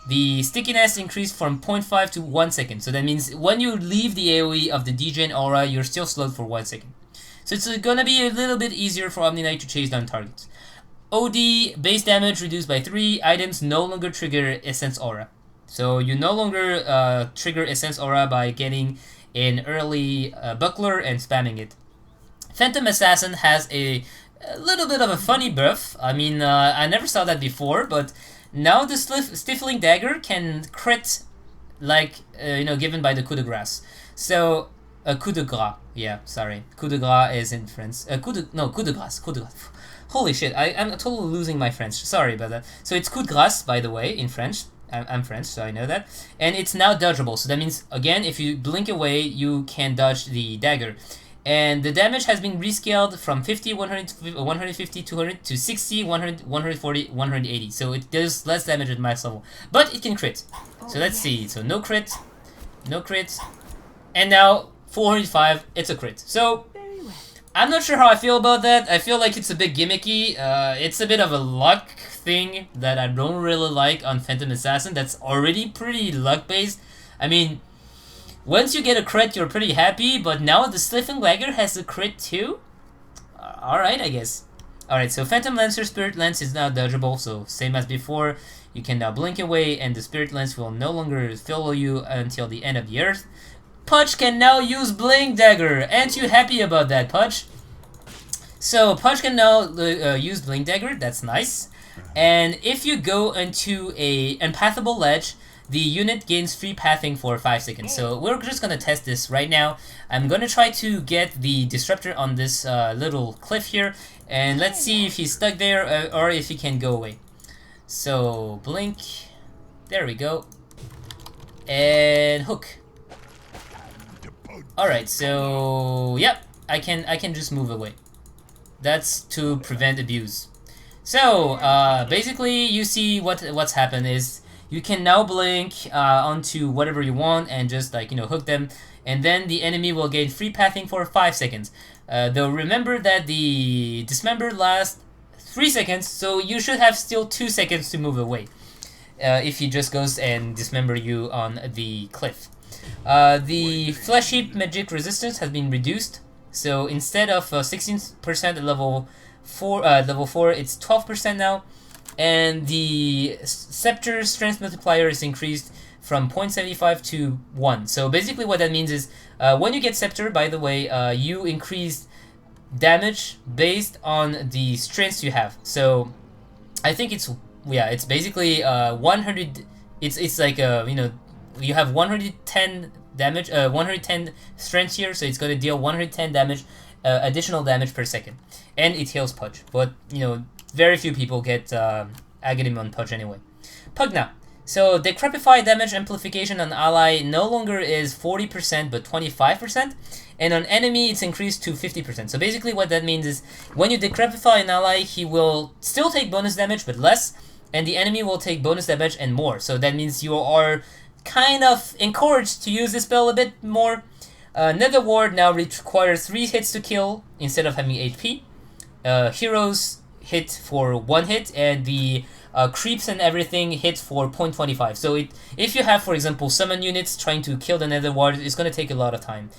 Speaker 1: The stickiness increased from 0.5 to 1 second, so that means when you leave the AoE of the Degen Aura, you're still slowed for 1 second. So it's gonna be a little bit easier for Omni-Knight to chase down targets. OD, base damage reduced by 3, items no longer trigger Essence Aura. So you no longer trigger Essence Aura by getting an early Buckler and spamming it. Phantom Assassin has a little bit of a funny buff. I mean, I never saw that before, but now the Stifling Dagger can crit, like, given by the coup de grace. So, coup de grace, yeah, sorry. Coup de grace is in French. Coup de grace. Holy shit, I'm totally losing my French. Sorry about that. So it's coup de grace, by the way, in French. I'm French, so I know that. And it's now dodgeable. So that means, again, if you blink away, you can dodge the dagger. And the damage has been rescaled from 50, 150, 200 to 60, 100, 140, 180. So it does less damage at max level. But it can crit. So let's see. So no crit. And now 405, it's a crit. So I'm not sure how I feel about that. I feel like it's a bit gimmicky. It's a bit of a luck thing that I don't really like on Phantom Assassin. That's already pretty luck-based. I mean, once you get a crit, you're pretty happy, but now the Stifling Dagger has a crit too? Alright, I guess. Alright, so Phantom Lancer Spirit Lance is now dodgeable, so same as before. You can now blink away, and the Spirit Lance will no longer follow you until the end of the earth. Pudge can now use Blink Dagger. Aren't you happy about that, Pudge? So Pudge can now use Blink Dagger. That's nice. And if you go into a Empathable Ledge, the unit gains free pathing for 5 seconds. So we're just gonna test this right now. I'm gonna try to get the Disruptor on this little cliff here, and let's see if he's stuck there or if he can go away. So blink. There we go. And hook. Alright, so yep, I can just move away. That's to prevent abuse. So basically, you see what's happened is you can now blink onto whatever you want and just hook them, and then the enemy will gain free pathing for 5 seconds. Though remember that the dismember lasts 3 seconds, so you should have still 2 seconds to move away if he just goes and dismember you on the cliff. The Flesh Heap magic resistance has been reduced. So instead of 16% at level 4, it's 12% now. And the Scepter strength multiplier is increased from 0.75 to 1. So basically what that means is when you get Scepter, by the way, you increase damage based on the strengths you have. So I think it's basically 100. It's like you have 110 damage, 110 strength here, so it's going to deal 110 damage, additional damage per second, and it heals Pudge. But very few people get Aghanim on Pudge anyway. Pugna. So Decrepify damage amplification on ally no longer is 40% but 25%, and on enemy it's increased to 50%. So basically what that means is when you Decrepify an ally, he will still take bonus damage but less, and the enemy will take bonus damage and more. So that means you are kind of encouraged to use this spell a bit more. Nether Ward now requires 3 hits to kill instead of having HP. Heroes hit for 1 hit, and the creeps and everything hit for 0.25. So if you have, for example, summon units trying to kill the Nether Ward, it's going to take a lot of time.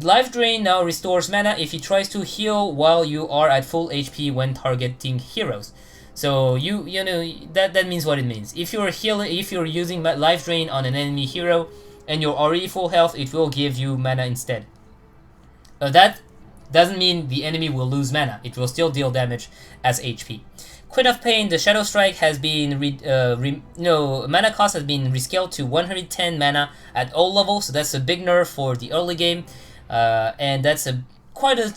Speaker 1: Life Drain now restores mana if he tries to heal while you are at full HP when targeting heroes. So that means what it means. If you're using Life Drain on an enemy hero and you're already full health, it will give you mana instead. That doesn't mean the enemy will lose mana. It will still deal damage as HP. Queen of Pain, the Shadow Strike has been mana cost has been rescaled to 110 mana at all levels. So that's a big nerf for the early game, and that's quite a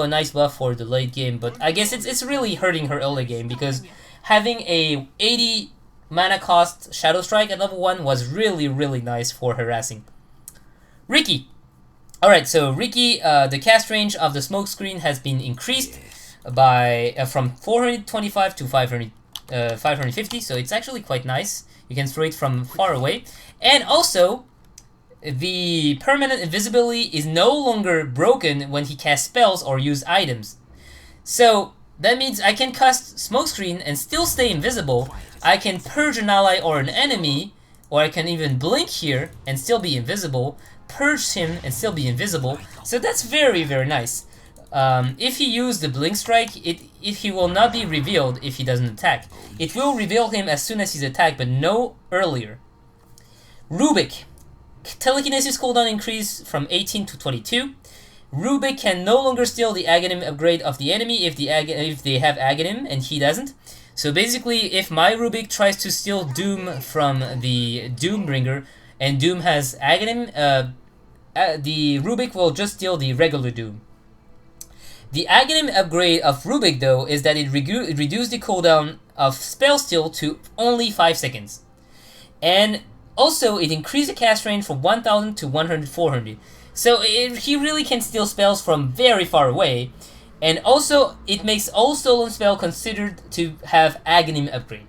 Speaker 1: nice buff for the late game. But I guess it's really hurting her early game because having a 80 mana cost Shadow Strike at level 1 was really nice for harassing. Riki. Alright, so Riki, the cast range of the smoke screen has been increased by from 425 to 550, so it's actually quite nice. You can throw it from far away. And also, the permanent invisibility is no longer broken when he casts spells or use items. So that means I can cast smokescreen and still stay invisible. I can purge an ally or an enemy, or I can even blink here and still be invisible, purge him and still be invisible. So that's very nice. If he used the blink strike, he will not be revealed if he doesn't attack. It will reveal him as soon as he's attacked, but no earlier. Rubik. Telekinesis cooldown increase from 18 to 22. Rubik can no longer steal the Aghanim upgrade of the enemy if they have Aghanim and he doesn't. So basically, if my Rubik tries to steal Doom from the Doombringer and Doom has Aghanim, the Rubik will just steal the regular Doom. The Aghanim upgrade of Rubik, though, is that it reduced the cooldown of Spell Steal to only 5 seconds. And also, it increased the cast range from 1000 to 400. So he really can steal spells from very far away. And also, it makes all stolen spell considered to have Aghanim upgrade.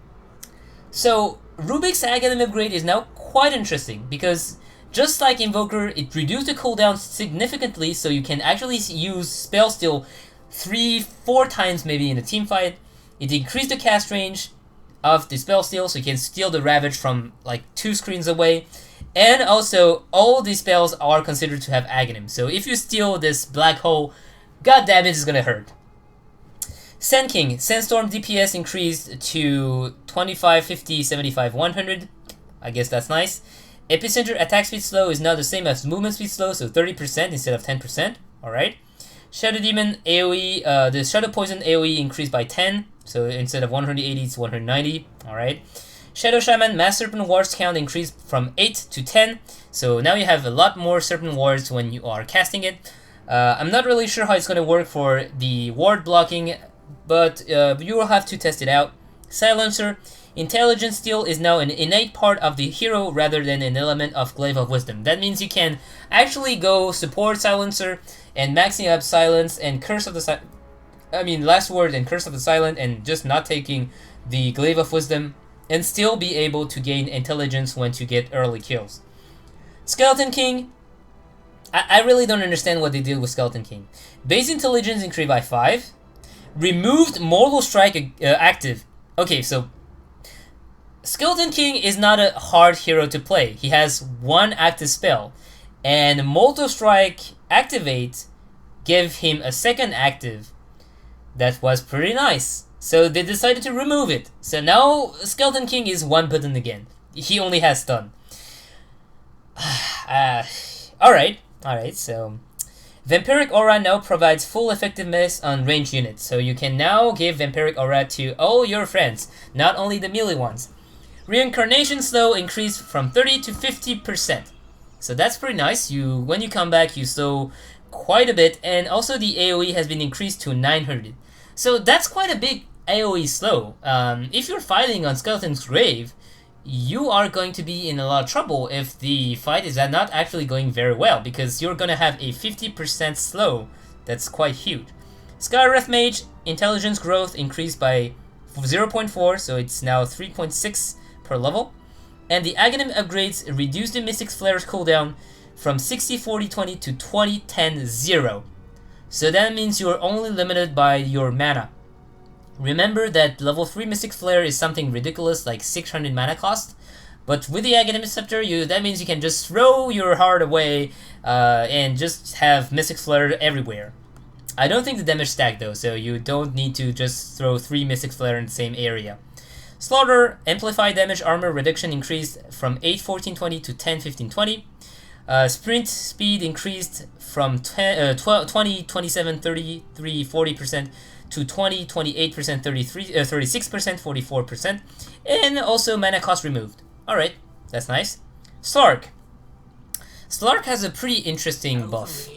Speaker 1: So, Rubik's Aghanim upgrade is now quite interesting, because just like Invoker, it reduced the cooldown significantly, so you can actually use Spell Steal 3-4 times maybe in a team fight. It increased the cast range of the Spell Steal, so you can steal the Ravage from like 2 screens away. And also, all these spells are considered to have Aghanim. So if you steal this Black Hole, god damn it, it's gonna hurt. Sand King, Sandstorm DPS increased to 25, 50, 75, 100. I guess that's nice. Epicenter attack speed slow is now the same as movement speed slow, so 30% instead of 10%. Alright. Shadow Demon AoE, the Shadow Poison AoE increased by 10, so instead of 180, it's 190. Alright. Shadow Shaman Mass Serpent Wards count increased from 8 to 10, so now you have a lot more Serpent Wards when you are casting it. I'm not really sure how it's going to work for the ward blocking, but you will have to test it out. Silencer. Intelligence Steal is now an innate part of the hero rather than an element of Glaive of Wisdom. That means you can actually go support Silencer and maxing up Silence and Last Word and Curse of the Silent and just not taking the Glaive of Wisdom and still be able to gain intelligence when to get early kills. Skeleton King. I really don't understand what they did with Skeleton King. Base Intelligence increased by 5. Removed Mortal Strike active. Okay, so Skeleton King is not a hard hero to play. He has one active spell, and Molto Strike Activate give him a second active. That was pretty nice. So they decided to remove it. So now Skeleton King is one button again. He only has stun. Alright, so Vampiric Aura now provides full effectiveness on ranged units. So you can now give Vampiric Aura to all your friends, not only the melee ones. Reincarnation slow increased from 30 to 50%. So that's pretty nice. When you come back, you slow quite a bit, and also the AoE has been increased to 900. So that's quite a big AoE slow. If you're fighting on Skeleton's Grave, you are going to be in a lot of trouble if the fight is not actually going very well, because you're going to have a 50% slow. That's quite huge. Skywrath Mage intelligence growth increased by 0.4, so it's now 3.6 per level. And the Aghanim upgrades reduced the Mystic Flare's cooldown from 60-40-20 to 20-10-0. So that means you're only limited by your mana. Remember that level 3 Mystic Flare is something ridiculous like 600 mana cost, but with the Aghanim Scepter, that means you can just throw your heart away and just have Mystic Flare everywhere. I don't think the damage stack though, so you don't need to just throw 3 Mystic Flare in the same area. Slaughter, amplified damage armor reduction increased from 8-14-20 to 10-15-20. Sprint speed increased from 20, 27, 33, 40% to 20, 28%, 33, 36%, 44%, and also mana cost removed. Alright, that's nice. Slark. Slark has a pretty interesting buff.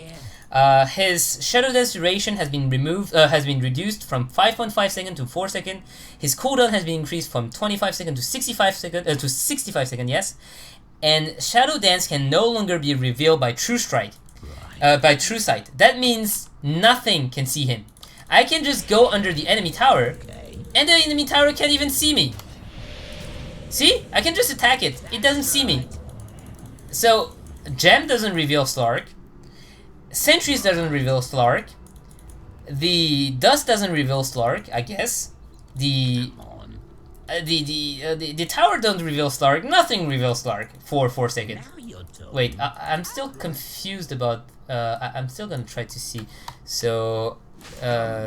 Speaker 1: His Shadow Dance duration has been reduced from 5.5 seconds to 4 seconds. His cooldown has been increased from 25 seconds to 65 seconds, yes. And Shadow Dance can no longer be revealed by True Sight. That means nothing can see him. I can just go under the enemy tower, and the enemy tower can't even see me. See? I can just attack it. It doesn't see me. So, Gem doesn't reveal Slark. Sentries doesn't reveal Slark. The Dust doesn't reveal Slark, I guess. The tower don't reveal Slark. Nothing reveals Slark for 4 seconds. Wait, I'm still confused about... I'm still gonna try to see. So...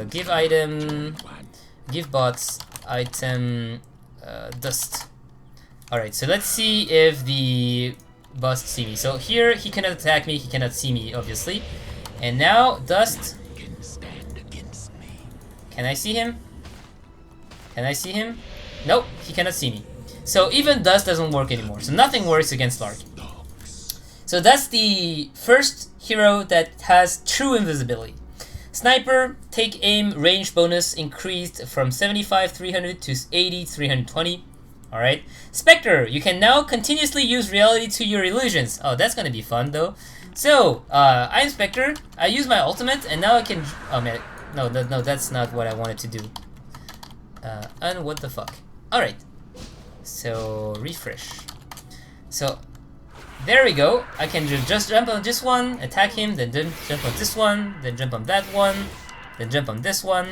Speaker 1: give item, give bots, item, dust. Alright, so let's see if the bots see me. So here, he cannot attack me, he cannot see me, obviously. And now, dust. Can I see him? Can I see him? Nope, he cannot see me. So even dust doesn't work anymore, so nothing works against Slark. So that's the first hero that has true invisibility. Sniper, take aim, range bonus increased from 75-300 to 80-320. Alright. Spectre, you can now continuously use reality to your illusions. Oh, that's gonna be fun though. So, I'm Spectre, I use my ultimate, and now I can... Oh man, no, that's not what I wanted to do. And what the fuck? Alright. So, refresh. So, there we go. I can just jump on this one, attack him, then jump on this one, then jump on that one, then jump on this one.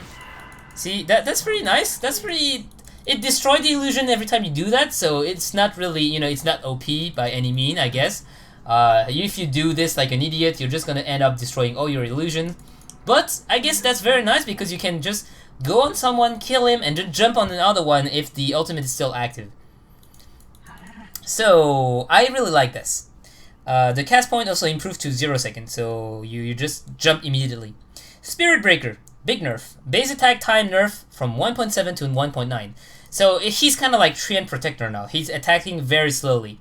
Speaker 1: See, that's pretty nice. That's pretty... It destroyed the illusion every time you do that, so it's not really, it's not OP by any mean, I guess. If you do this like an idiot, you're just gonna end up destroying all your illusions. But I guess that's very nice because you can just go on someone, kill him, and then jump on another one if the ultimate is still active. So, I really like this. The cast point also improved to 0 seconds, so you just jump immediately. Spirit Breaker, big nerf. Base attack time nerf from 1.7 to 1.9. So he's kind of like Treant Protector now. He's attacking very slowly.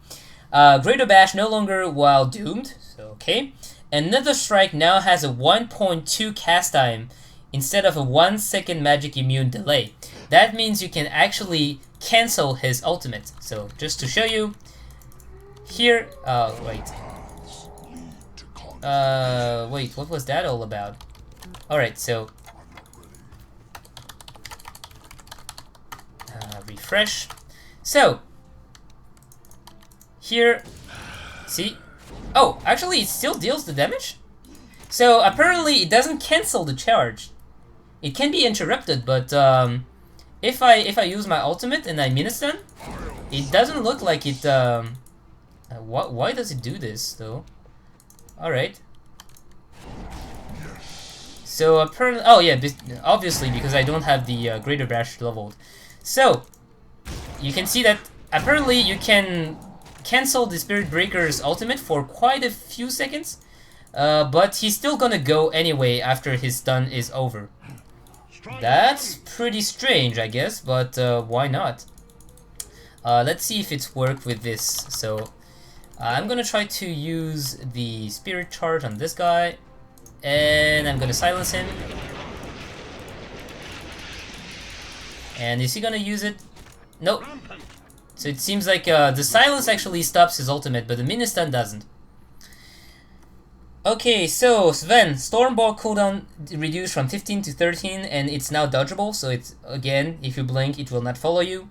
Speaker 1: Greater Bash no longer while doomed, so okay. And Nether Strike now has a 1.2 cast time instead of a 1 second magic immune delay. That means you can actually cancel his ultimate. So just to show you, here, wait, what was that all about? Alright, so, refresh. So, here, see? Oh, actually it still deals the damage? So apparently it doesn't cancel the charge. It can be interrupted, but if I use my ultimate and I Ministun, it doesn't look like it. Why does it do this though? All right. So apparently, oh yeah, obviously because I don't have the Greater Bash leveled. So you can see that apparently you can cancel the Spirit Breaker's ultimate for quite a few seconds, but he's still gonna go anyway after his stun is over. That's pretty strange, I guess, but why not? Let's see if it's worked with this. So I'm gonna try to use the Spirit Charge on this guy, and I'm gonna silence him. And is he gonna use it? Nope. So it seems like the silence actually stops his ultimate, but the mini stun doesn't. Okay, so Sven, Storm Ball cooldown reduced from 15 to 13, and it's now dodgeable. So it's, again, if you blink, it will not follow you.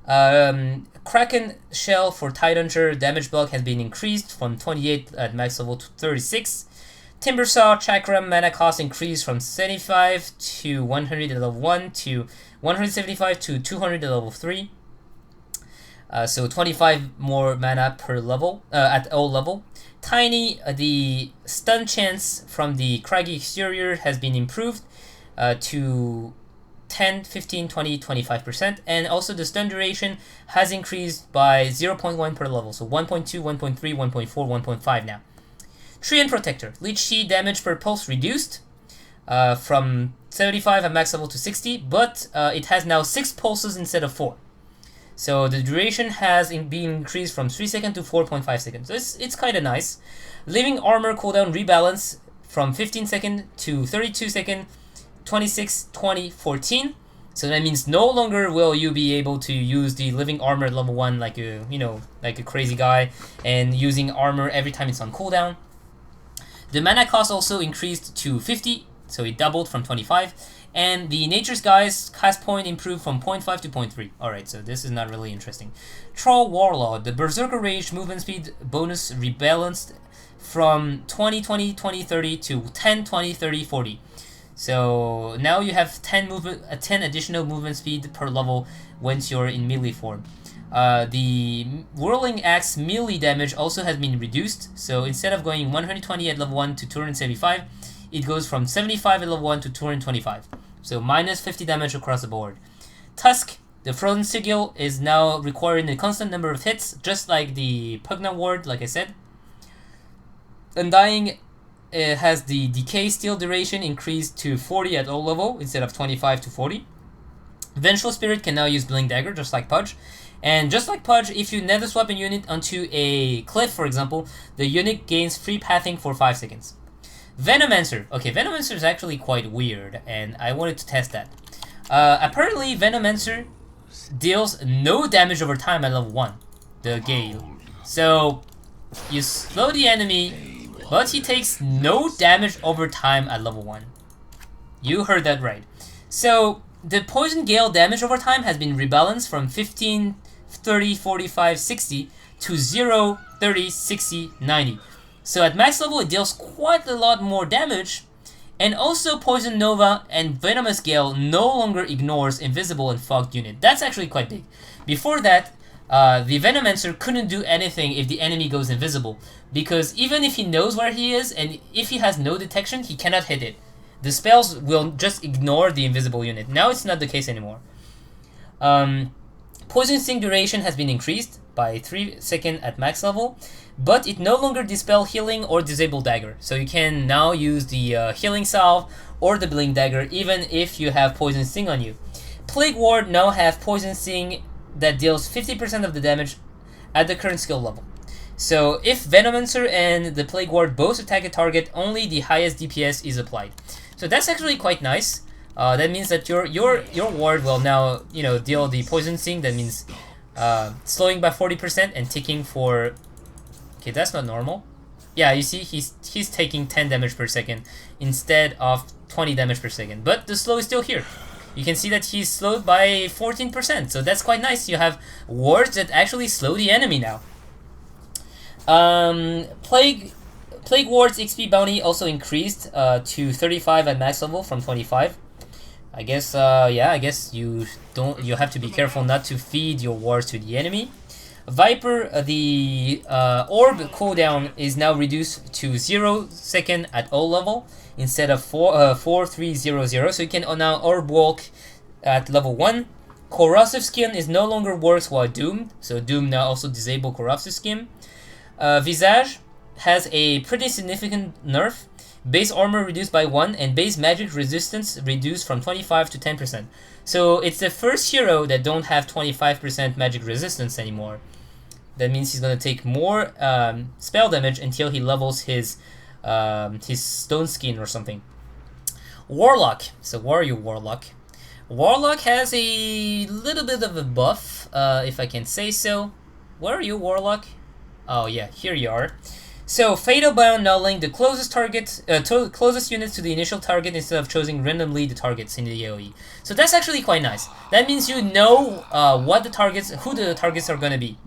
Speaker 1: Kraken Shell for Tidehunter damage block has been increased from 28 at max level to 36. Timbersaw Chakram mana cost increased from 75 to 100 at level 1 to 175 to 200 at level 3. So 25 more mana per level, at all level. Tiny, the stun chance from the Craggy Exterior has been improved to 10, 15, 20, 25%, and also the stun duration has increased by 0.1 per level, so 1.2, 1.3, 1.4, 1.5 now. Treant Protector, Leech Chi damage per pulse reduced from 75 at max level to 60, but it has now 6 pulses instead of 4. So the duration has been increased from 3 seconds to 4.5 seconds. So it's kind of nice. Living Armor cooldown rebalance from 15 seconds to 32 seconds, 26, 20, 14. So that means no longer will you be able to use the Living Armor at level 1 like a, like a crazy guy and using armor every time it's on cooldown. The mana cost also increased to 50, so it doubled from 25. And the Nature's Guise cast point improved from 0.5 to 0.3. Alright, so this is not really interesting. Troll Warlord, the Berserker Rage movement speed bonus rebalanced from 20, 20, 20, 30 to 10, 20, 30, 40. So now you have 10 additional movement speed per level once you're in melee form. The Whirling Axe melee damage also has been reduced. So instead of going 120 at level 1 to 275, it goes from 75 at level 1 to 225. So minus 50 damage across the board. Tusk, the Frozen Sigil, is now requiring a constant number of hits, just like the Pugna Ward, like I said. Undying has the Decay Steel duration increased to 40 at all level instead of 25 to 40. Vengeful Spirit can now use Blink Dagger, just like Pudge. And just like Pudge, if you nether swap a unit onto a cliff, for example, the unit gains free pathing for 5 seconds. Venomancer. Okay, Venomancer is actually quite weird, and I wanted to test that. Apparently, Venomancer deals no damage over time at level 1, the Gale. So, you slow the enemy, but he takes no damage over time at level 1. You heard that right. So, the Poison Gale damage over time has been rebalanced from 15, 30, 45, 60 to 0, 30, 60, 90. So at max level, it deals quite a lot more damage, and also Poison Nova and Venomous Gale no longer ignores Invisible and Fogged unit. That's actually quite big. Before that, the Venomancer couldn't do anything if the enemy goes invisible, because even if he knows where he is, and if he has no detection, he cannot hit it. The spells will just ignore the invisible unit. Now it's not the case anymore. Poison Sting duration has been increased by 3 seconds at max level, but it no longer dispel healing or disable dagger. So you can now use the healing salve or the blink dagger even if you have Poison Sting on you. Plague Ward now have Poison Sting that deals 50% of the damage at the current skill level. So if Venomancer and the Plague Ward both attack a target, only the highest DPS is applied. So that's actually quite nice. That means that your ward will now deal the Poison Sting. That means slowing by 40% and ticking for. Okay, that's not normal. Yeah, you see, he's taking 10 damage per second instead of 20 damage per second. But the slow is still here. You can see that he's slowed by 14%. So that's quite nice. You have wards that actually slow the enemy now. Plague Ward's XP bounty also increased to 35 at max level from 25. I guess, yeah, I guess you have to be careful not to feed your wars to the enemy. Viper, the orb cooldown is now reduced to 0 second at all level instead of 4300, so you can now orb walk at level 1. Corrosive skin is no longer works while doomed, so doom now also disable corrosive skin. Visage has a pretty significant nerf. Base armor reduced by 1 and base magic resistance reduced from 25 to 10%. So it's the first hero that don't have 25% magic resistance anymore. That means he's gonna take more spell damage until he levels his stone skin or something. Warlock. So where are you, Warlock? Warlock has a little bit of a buff, if I can say so. Where are you, Warlock? Oh yeah, here you are. So Fatal Bound now link the closest target, closest units to the initial target instead of choosing randomly the targets in the AOE. So that's actually quite nice. That means you know who the targets are gonna be.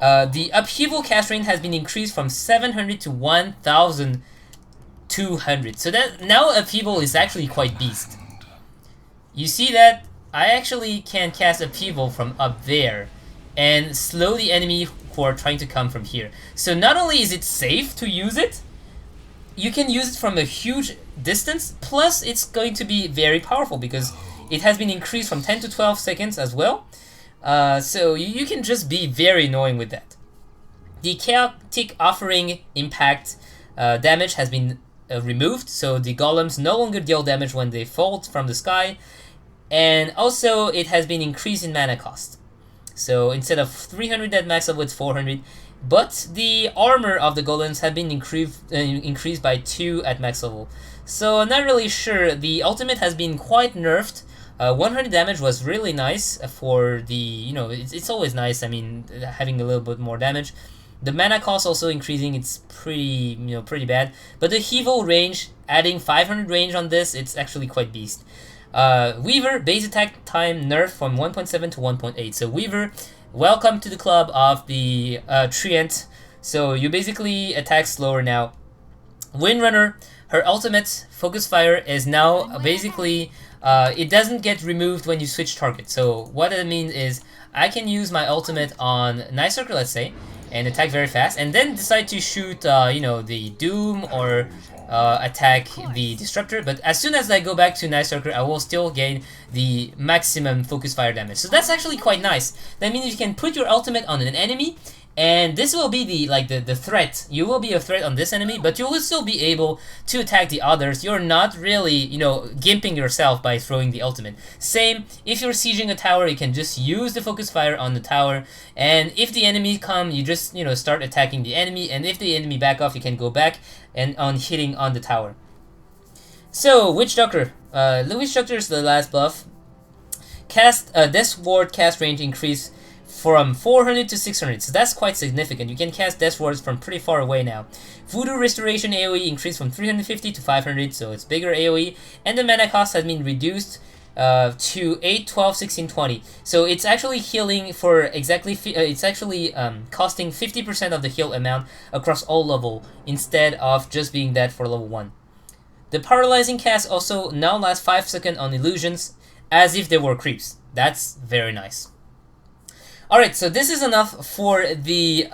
Speaker 1: The upheaval cast range has been increased from 700 to 1,200. So that now upheaval is actually quite beast. You see that I actually can cast upheaval from up there and slow the enemy who are trying to come from here. So not only is it safe to use it, you can use it from a huge distance, plus it's going to be very powerful because it has been increased from 10 to 12 seconds as well. So you can just be very annoying with that. The chaotic offering impact damage has been removed, so the golems no longer deal damage when they fall from the sky, and also it has been increased in mana cost. So instead of 300 at max level, it's 400, but the armor of the golems have been increased by 2 at max level. So I'm not really sure. The ultimate has been quite nerfed. 100 damage was really nice for the, it's always nice, I mean, having a little bit more damage. The mana cost also increasing, it's pretty, pretty bad. But the Heval range, adding 500 range on this, it's actually quite beast. Weaver, base attack time nerf from 1.7 to 1.8. So Weaver, welcome to the club of the Treant. So you basically attack slower now. Windrunner, her ultimate focus fire is now basically, it doesn't get removed when you switch target. So what that means is I can use my ultimate on Night Circle, let's say, and attack very fast, and then decide to shoot, the Doom or attack the Disruptor. But as soon as I go back to Night Circle, I will still gain the maximum focus fire damage. So that's actually quite nice. That means you can put your ultimate on an enemy, and this will be the threat. You will be a threat on this enemy, but you will still be able to attack the others. You're not really, gimping yourself by throwing the ultimate. Same, if you're sieging a tower, you can just use the focus fire on the tower, and if the enemy come, you just, start attacking the enemy, and if the enemy back off, you can go back and on hitting on the tower. So, Witch Doctor. The Witch Doctor is the last buff. Death Ward cast range increase from 400 to 600, so that's quite significant. You can cast Death Wards from pretty far away now. Voodoo Restoration AoE increased from 350 to 500, so it's bigger AoE, and the mana cost has been reduced to 8, 12, 16, 20. So it's actually healing for exactly, it's actually costing 50% of the heal amount across all level, instead of just being that for level 1. The Paralyzing cast also now lasts 5 seconds on illusions, as if they were creeps. That's very nice. Alright, so this is enough for the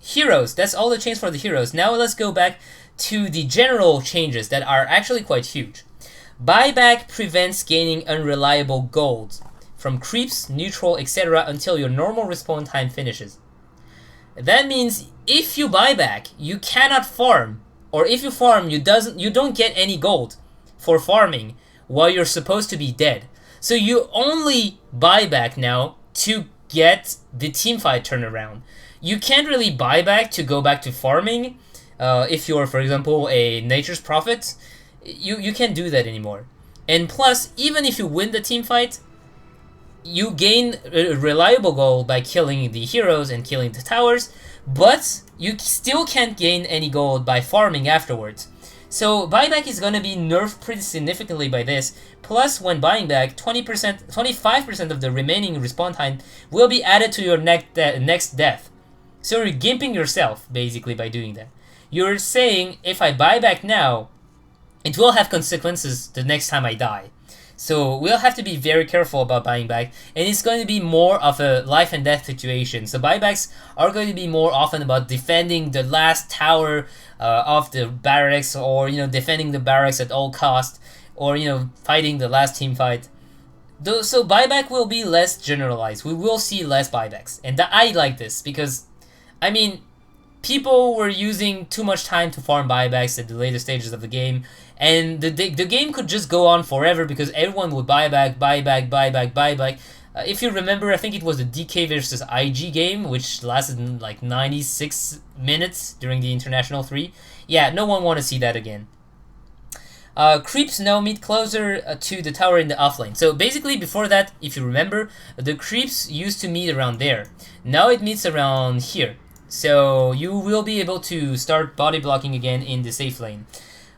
Speaker 1: heroes. That's all the changes for the heroes. Now let's go back to the general changes that are actually quite huge. Buyback prevents gaining unreliable gold from creeps, neutral, etc. until your normal respawn time finishes. That means if you buy back, you cannot farm, or if you farm, you don't get any gold for farming while you're supposed to be dead. So you only buy back now to get the teamfight turnaround. You can't really buy back to go back to farming. If you're, for example, a Nature's Prophet, you can't do that anymore. And plus, even if you win the teamfight, you gain reliable gold by killing the heroes and killing the towers, but you still can't gain any gold by farming afterwards. So buyback is going to be nerfed pretty significantly by this. Plus, when buying back, 25% of the remaining respawn time will be added to your next death. So you're gimping yourself, basically, by doing that. You're saying, if I buy back now, it will have consequences the next time I die. So we'll have to be very careful about buying back, and it's going to be more of a life and death situation. So buybacks are going to be more often about defending the last tower of the barracks, or defending the barracks at all cost, or fighting the last team fight. So buyback will be less generalized. We will see less buybacks, and I like this because, I mean, people were using too much time to farm buybacks at the later stages of the game, and the game could just go on forever because everyone would buy back. If you remember, I think it was the DK versus IG game, which lasted like 96 minutes during the International 3. Yeah, no one want to see that again. Creeps now meet closer to the tower in the offlane. So basically, before that, if you remember, the creeps used to meet around there. Now it meets around here. So you will be able to start body blocking again in the safe lane.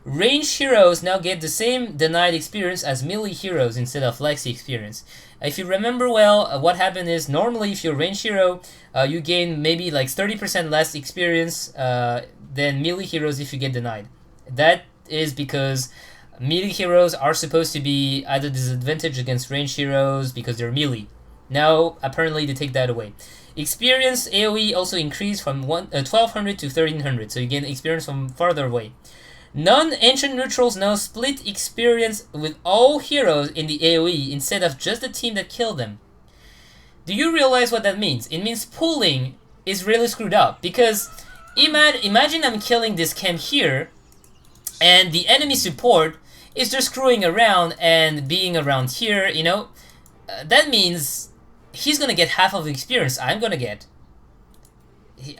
Speaker 1: Ranged heroes now get the same denied experience as melee heroes instead of Lexi experience. If you remember well, what happened is, normally if you're a ranged hero, you gain maybe like 30% less experience than melee heroes if you get denied. That is because melee heroes are supposed to be at a disadvantage against ranged heroes because they're melee. Now, apparently, they take that away. Experience AoE also increased from 1200 to 1300, so you gain experience from farther away. Non-ancient neutrals now split experience with all heroes in the AoE instead of just the team that killed them. Do you realize what that means? It means pooling is really screwed up, because imagine I'm killing this camp here, and the enemy support is just screwing around and being around here, that means he's gonna get half of the experience I'm gonna get.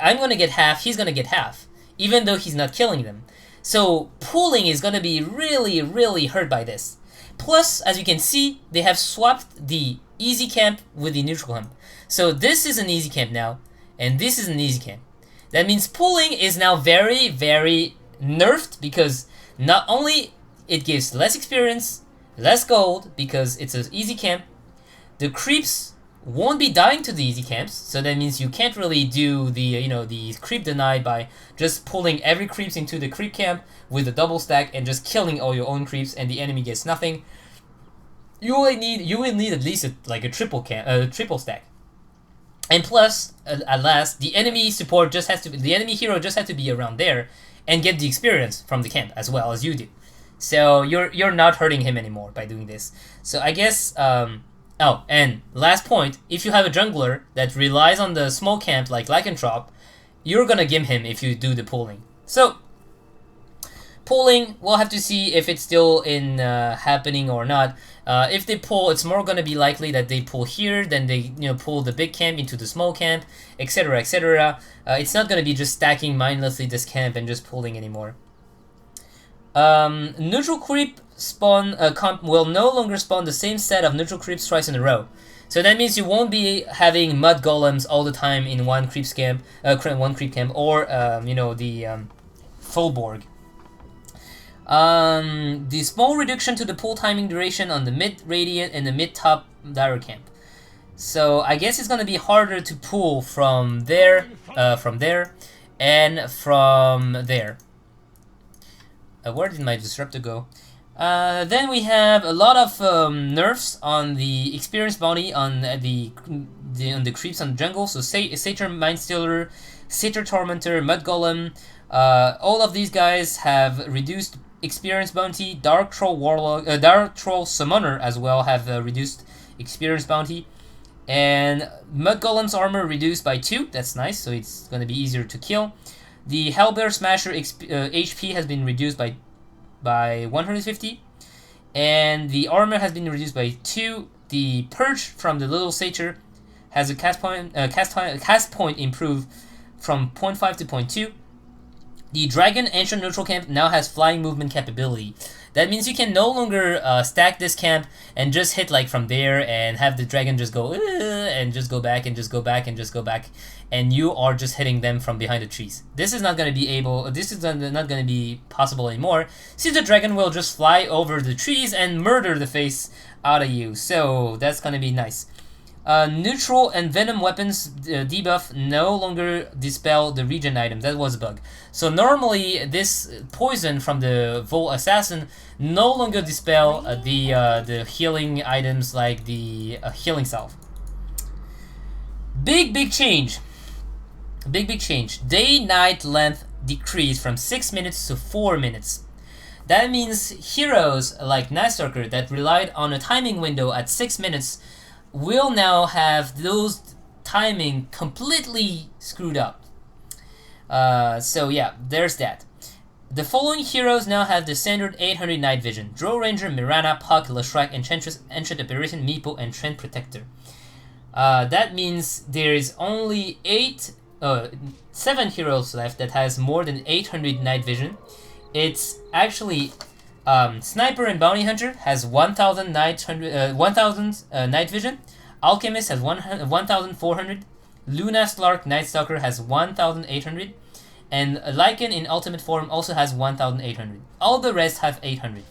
Speaker 1: I'm gonna get half, he's gonna get half, even though he's not killing them. So pooling is gonna be really, really hurt by this. Plus, as you can see, they have swapped the easy camp with the neutral camp. So this is an easy camp now, and this is an easy camp. That means pooling is now very, very nerfed, because not only it gives less experience, less gold, because it's an easy camp, the creeps won't be dying to the easy camps, so that means you can't really do the the creep deny by just pulling every creeps into the creep camp with a double stack and just killing all your own creeps, and the enemy gets nothing. You will need at least a triple stack. And plus, at last, the enemy support just has to the enemy hero just has to be around there and get the experience from the camp as well as you do. So you're not hurting him anymore by doing this. So I guess oh, and last point, if you have a jungler that relies on the small camp like Lycanthrope, you're gonna gim him if you do the pooling. So pooling, we'll have to see if it's still in happening or not. If they pull, it's more gonna be likely that they pull here, then they pull the big camp into the small camp, etc., etc. It's not gonna be just stacking mindlessly this camp and just pulling anymore. Neutral creep spawn comp will no longer spawn the same set of neutral creeps twice in a row. So that means you won't be having mud golems all the time in one creep camp, or the Fullborg. The small reduction to the pull timing duration on the mid radiant and the mid top dire camp. So I guess it's gonna be harder to pull from there, and from there. Where did my Disruptor go? Then we have a lot of nerfs on the experience bounty on the creeps on the jungle. So Satyr Mindstealer, Satyr Tormentor, Mud Golem, all of these guys have reduced experience bounty. Dark Troll Warlock, Dark Troll Summoner as well have reduced experience bounty. And Mud Golem's armor reduced by 2. That's nice, so it's going to be easier to kill. The Hellbear Smasher HP has been reduced by 150, and the armor has been reduced by 2. The Purge from the Little Satyr has a cast point improved from 0.5 to 0.2. The Dragon Ancient Neutral Camp now has flying movement capability. That means you can no longer stack this camp and just hit like from there and have the dragon just go and just go back and just go back and just go back, and you are just hitting them from behind the trees. This is not going to be able. This is not going to be possible anymore, since the dragon will just fly over the trees and murder the face out of you. So that's going to be nice. Neutral and Venom weapons debuff no longer dispel the regen item. That was a bug. So normally this poison from the Vol Assassin no longer dispel the healing items like the healing salve. Big change. Big change. Day-night length decreased from 6 minutes to 4 minutes. That means heroes like Nightstalker that relied on a timing window at 6 minutes will now have those timing completely screwed up. So yeah, there's that. The following heroes now have the standard 800 night vision: Drow Ranger, Mirana, Puck, Slark, Enchantress, Enchant Apparition, Meepo, and Trend Protector. That means there is only 7 heroes left that has more than 800 night vision. It's actually Sniper and Bounty Hunter has 1,000 night vision. Alchemist has 1,400. Luna Slark Nightstalker has 1,800. And Lycan in Ultimate Form also has 1,800. All the rest have 800.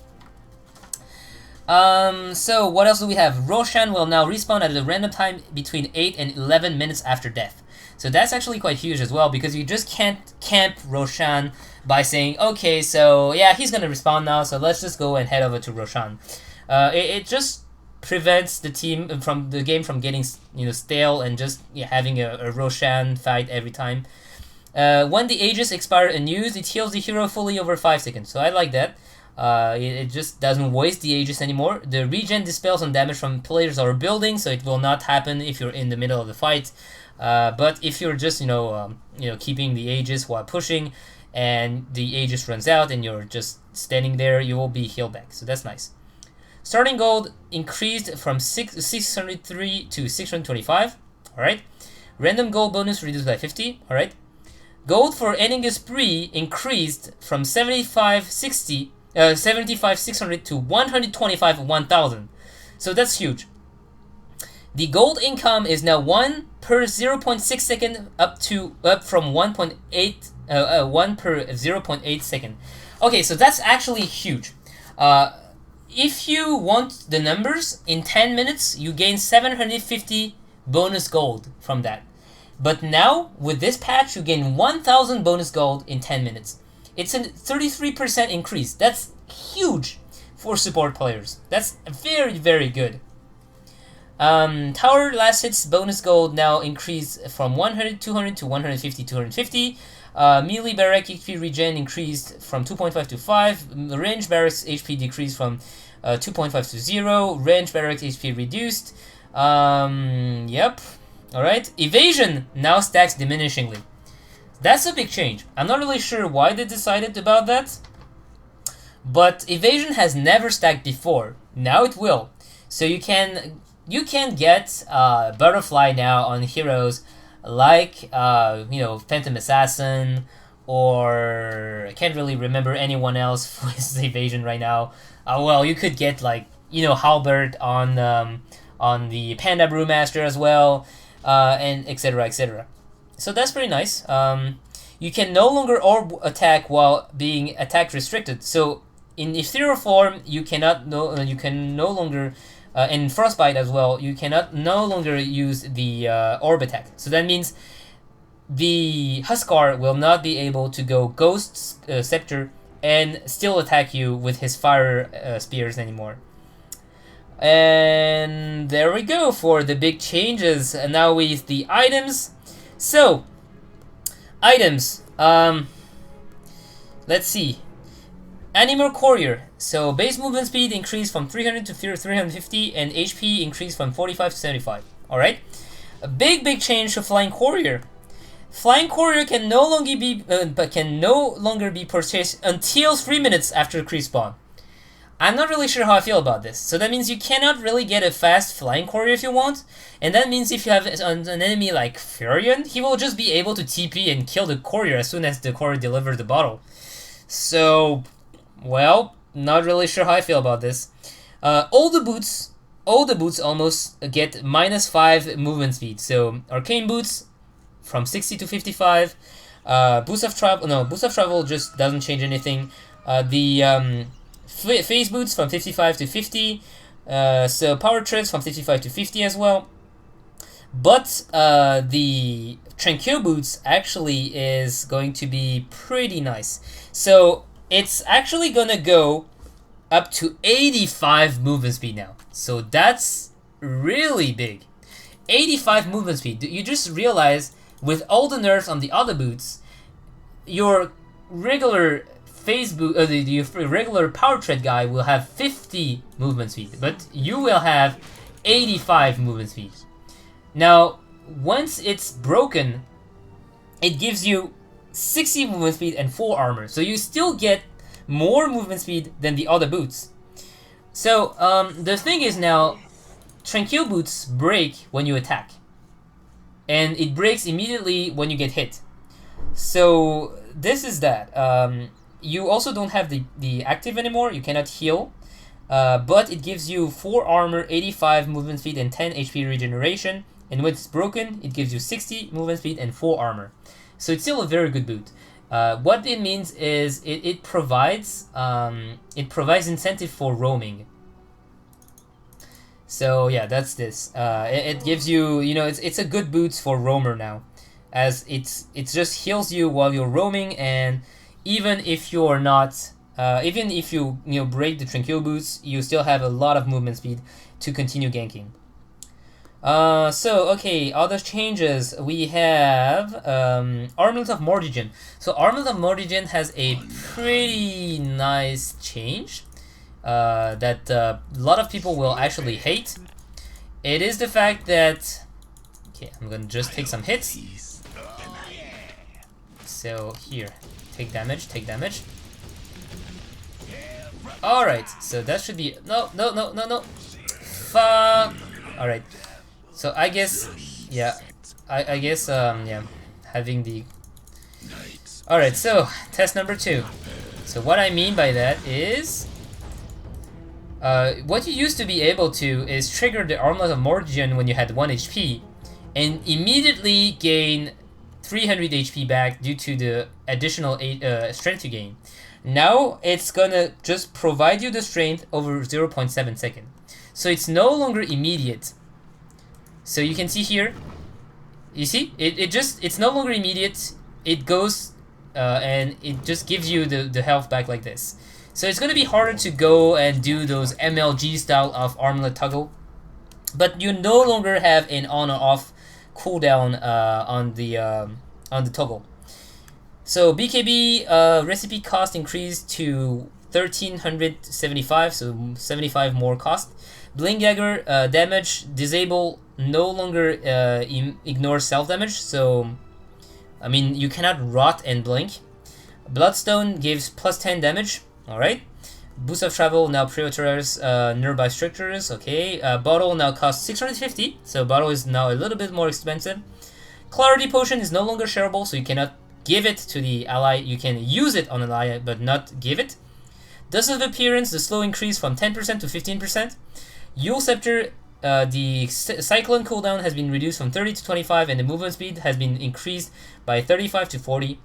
Speaker 1: So what else do we have? Roshan will now respawn at a random time between 8 and 11 minutes after death. So that's actually quite huge as well, because you just can't camp Roshan by saying, okay, so yeah, he's gonna respawn now, so let's just go and head over to Roshan. It just prevents the game from getting stale and just having a Roshan fight every time. When the Aegis expire unused, it heals the hero fully over 5 seconds. So I like that. It just doesn't waste the Aegis anymore. The regen dispels on damage from players or buildings, so it will not happen if you're in the middle of the fight. But if you're just keeping the Aegis while pushing, and the Aegis runs out and you're just standing there, you will be healed back. So that's nice. Starting gold increased from 603 to 625. All right. Random gold bonus reduced by 50. All right. Gold for ending a spree increased from 75,600 to 125,100. So that's huge. The gold income is now 1 per 0.6 second up from 1 per 0.8 second. Okay, so that's actually huge. If you want the numbers, in 10 minutes, you gain 750 bonus gold from that. But now, with this patch, you gain 1,000 bonus gold in 10 minutes. It's a 33% increase. That's huge for support players. That's very good. Tower last hits bonus gold now increased from 100, 200 to 150, 250. Melee barrack HP regen increased from 2.5 to 5. Range barracks HP decreased from 2.5 to 0. Range barracks HP reduced. Yep. Alright. Evasion now stacks diminishingly. That's a big change. I'm not really sure why they decided about that. But evasion has never stacked before. Now it will. So you can get Butterfly now on heroes like Phantom Assassin, or I can't really remember anyone else with evasion right now. Well, you could get Halberd on the Panda Brewmaster as well, and etc. So that's pretty nice. You can no longer orb attack while being attack restricted. So in ethereal form, you can no longer. In Frostbite as well, you cannot no longer use the orb attack. So that means the Huskar will not be able to go Ghost Scepter and still attack you with his fire spears anymore. And there we go for the big changes. And now with the items. So, items. Let's see. Animal Courier. So base movement speed increased from 300 to 350, and HP increased from 45 to 75. All right. A big change to Flying Courier. Flying Courier can no longer be purchased until 3 minutes after creep spawn. I'm not really sure how I feel about this. So that means you cannot really get a fast Flying Courier if you want, and that means if you have an enemy like Furion, he will just be able to TP and kill the Courier as soon as the Courier delivers the bottle. So, well, not really sure how I feel about this. All the boots almost get -5 movement speed. So Arcane Boots from 60 to 55. Boost of Travel just doesn't change anything. The Phase Boots from 55 to 50. So Power Treads from 55 to 50 as well. But the Tranquil Boots actually is going to be pretty nice. So it's actually gonna go up to 85 movement speed now. So that's really big. 85 movement speed. You just realize with all the nerfs on the other boots, your regular phase boot, the regular power tread guy will have 50 movement speed, but you will have 85 movement speed. Now, once it's broken, it gives you 60 movement speed and 4 armor, so you still get more movement speed than the other boots. So the thing is now, Tranquil Boots break when you attack, and it breaks immediately when you get hit. So this is that. You also don't have the active anymore, you cannot heal, but it gives you 4 armor, 85 movement speed, and 10 HP regeneration, and when it's broken, it gives you 60 movement speed and 4 armor. So it's still a very good boot. What it means is it provides incentive for roaming. So yeah, that's this. It gives you, it's a good boot for roamer now, as it just heals you while you're roaming, and even if you're not, even if you break the Tranquil Boots, you still have a lot of movement speed to continue ganking. So okay, other changes we have Armlet of Mortigen. So Armlet of Mortigen has a pretty nice change that a lot of people will actually hate. It is the fact that, okay, I'm gonna just take some hits. So here, take damage. Alright, so that should be, no, fuck. Alright, so I guess, yeah, I guess, yeah, having the, alright, so, test number 2. So what I mean by that is, what you used to be able to is trigger the Armlet of Mortigen when you had 1 HP, and immediately gain 300 HP back due to the additional strength you gain. Now it's gonna just provide you the strength over 0.7 seconds. So it's no longer immediate. So you can see here, you see, it's no longer immediate. It goes and it just gives you the health back like this. So it's gonna be harder to go and do those MLG style of armlet toggle, but you no longer have an on or off cooldown on the toggle. So BKB recipe cost increased to 1375, so 75 more cost. Blink Dagger damage disable no longer ignore self damage, so I mean you cannot rot and blink. Bloodstone gives plus 10 damage. Alright. Boost of travel now prioritizes nearby structures. Okay. Bottle now costs 650, so bottle is now a little bit more expensive. Clarity potion is no longer shareable, so you cannot give it to the ally. You can use it on an ally, but not give it. Dust of Appearance, the slow increase from 10% to 15%. Yule Scepter, the Cyclone cooldown has been reduced from 30 to 25, and the movement speed has been increased by 35 to 40.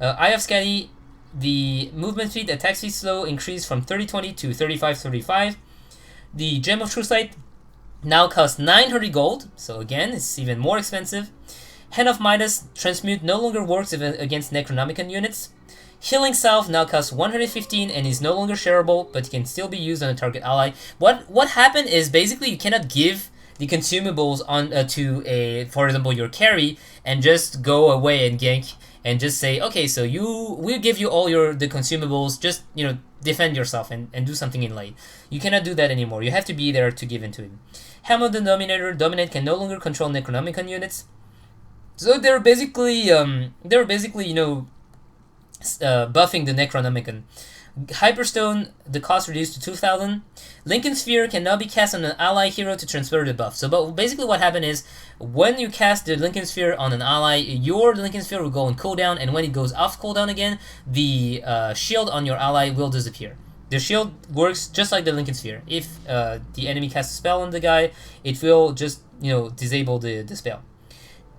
Speaker 1: Eye of Scatty, the movement speed, attack speed slow increased from 30-20 to 35-35. The Gem of True Sight now costs 900 gold, so again, it's even more expensive. Hand of Midas, Transmute no longer works against Necronomicon units. Healing Salve now costs 115 and is no longer shareable, but can still be used on a target ally. What happened is basically you cannot give the consumables on to a, for example, your carry, and just go away and gank and just say, okay, so we'll give you all the consumables, just defend yourself and do something in late. You cannot do that anymore. You have to be there to give into him. Helm of the Dominator, Dominate can no longer control Necronomicon units. So they're basically buffing the Necronomicon. Hyperstone, the cost reduced to 2,000. Lincoln Sphere can now be cast on an ally hero to transfer the buff. So but basically what happened is, when you cast the Lincoln Sphere on an ally, your Lincoln Sphere will go on cooldown, and when it goes off cooldown again, the shield on your ally will disappear. The shield works just like the Lincoln Sphere. If the enemy casts a spell on the guy, it will just disable the spell.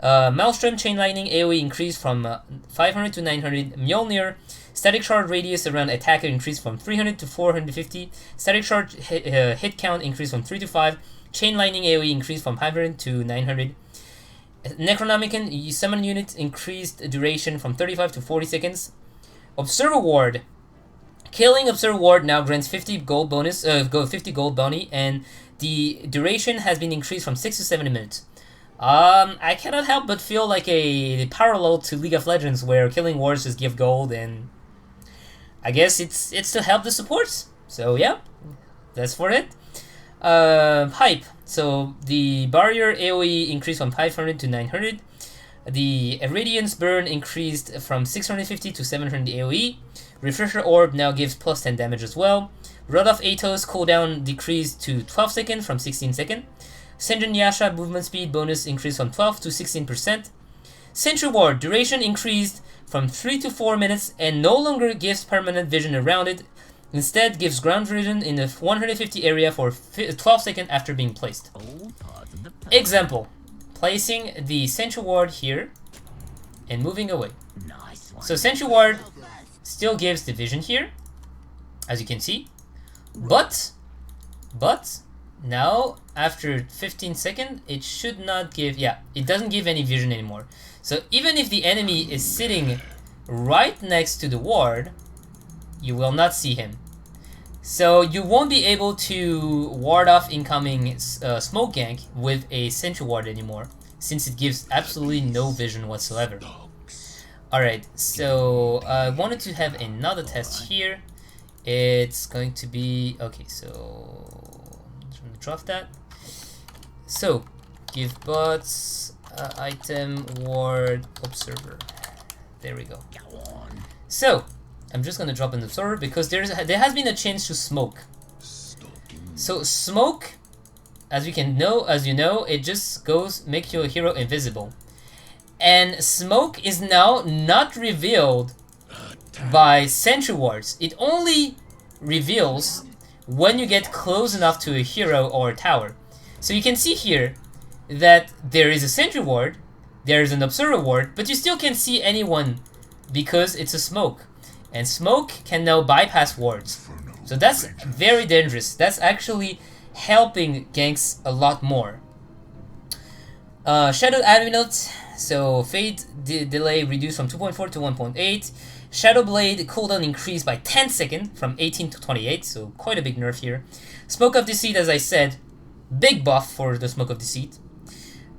Speaker 1: Maelstrom Chain Lightning AoE increased from 500 to 900. Mjolnir Static Shard radius around attacker increased from 300 to 450. Static Shard hit count increased from 3 to 5. Chain Lightning AoE increased from 500 to 900. Necronomicon, summon unit increased duration from 35 to 40 seconds. Observer Ward. Killing Observer Ward now grants 50 gold bonus, 50 gold bounty, and the duration has been increased from 6 to 7 minutes. I cannot help but feel like a parallel to League of Legends, where killing wards just give gold, and I guess it's to help the supports. So yeah, that's for it. Hype. So the barrier AoE increased from 500 to 900. The Radiance Burn increased from 650 to 700 AoE. Refresher Orb now gives plus 10 damage as well. Rod of Atos cooldown decreased to 12 seconds from 16 seconds. Senjin Yasha movement speed bonus increased from 12 to 16%. Sentry Ward duration increased from 3 to 4 minutes and no longer gives permanent vision around it. Instead gives ground vision in the 150 area for 12 seconds after being placed. Example. Placing the Sentry Ward here and moving away. So Sentry Ward still gives the vision here, as you can see. But now after 15 seconds it should not give, it doesn't give any vision anymore. So even if the enemy is sitting right next to the ward, you will not see him. So you won't be able to ward off incoming smoke gank with a Sentry Ward anymore, since it gives absolutely no vision whatsoever. Alright, so I wanted to have another test here. It's going to be, okay, so I'm just going to drop that. So give bots item ward observer. There we go. So I'm just gonna drop an observer because there has been a change to smoke. So smoke, as you know, it just makes your hero invisible. And smoke is now not revealed by sentry wards. It only reveals when you get close enough to a hero or a tower. So you can see here that there is a sentry ward, there is an observer ward, but you still can't see anyone because it's a smoke. And smoke can now bypass wards. So that's very dangerous. That's actually helping ganks a lot more. Shadow Amulet. So Fade delay reduced from 2.4 to 1.8. Shadow Blade cooldown increased by 10 seconds from 18 to 28. So quite a big nerf here. Smoke of Deceit, as I said, big buff for the Smoke of Deceit.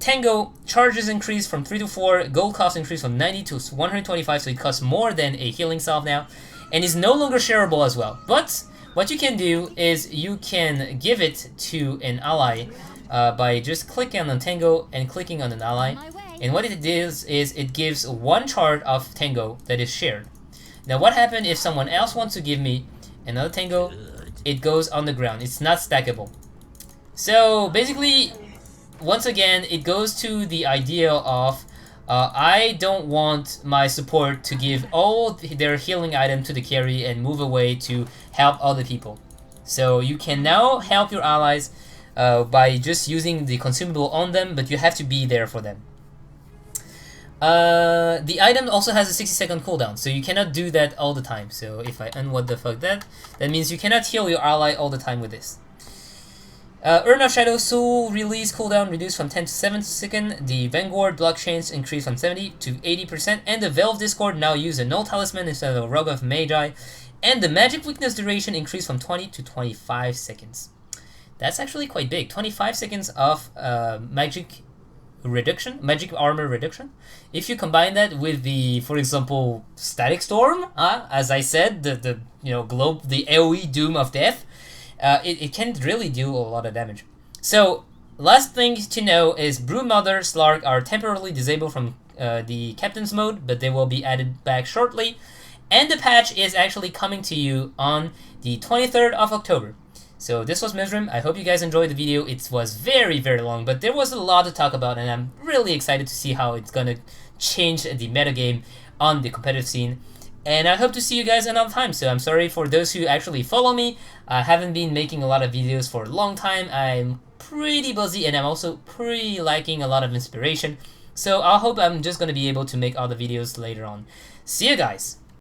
Speaker 1: Tango, charges increased from 3 to 4, gold cost increased from 90 to 125, so it costs more than a healing salve now, and is no longer shareable as well. But what you can do is you can give it to an ally by just clicking on Tango and clicking on an ally, and what it is it gives one chart of Tango that is shared. Now what happens if someone else wants to give me another Tango? It goes on the ground, it's not stackable. So basically, once again, it goes to the idea of I don't want my support to give all their healing item to the carry and move away to help other people. So you can now help your allies by just using the consumable on them, but you have to be there for them. The item also has a 60-second cooldown, so you cannot do that all the time. So if I what the fuck that means you cannot heal your ally all the time with this. Urn of Shadow Soul release cooldown reduced from 10 to 7 seconds. The Vanguard block chains increased from 70 to 80%. And the Veil of Discord now use a Null Talisman instead of a Rogue of Magi. And the magic weakness duration increased from 20 to 25 seconds. That's actually quite big. 25 seconds of magic armor reduction. If you combine that with the, for example, Static Storm, as I said, the AoE Doom of Death, it can really do a lot of damage. So, last thing to know is Broodmother, Slark are temporarily disabled from the Captain's mode, but they will be added back shortly. And the patch is actually coming to you on the 23rd of October. So this was Myzzrym. I hope you guys enjoyed the video. It was very, very long, but there was a lot to talk about, and I'm really excited to see how it's gonna change the metagame on the competitive scene. And I hope to see you guys another time. So I'm sorry for those who actually follow me. I haven't been making a lot of videos for a long time. I'm pretty busy, and I'm also pretty lacking a lot of inspiration. So I hope I'm just going to be able to make other videos later on. See you guys!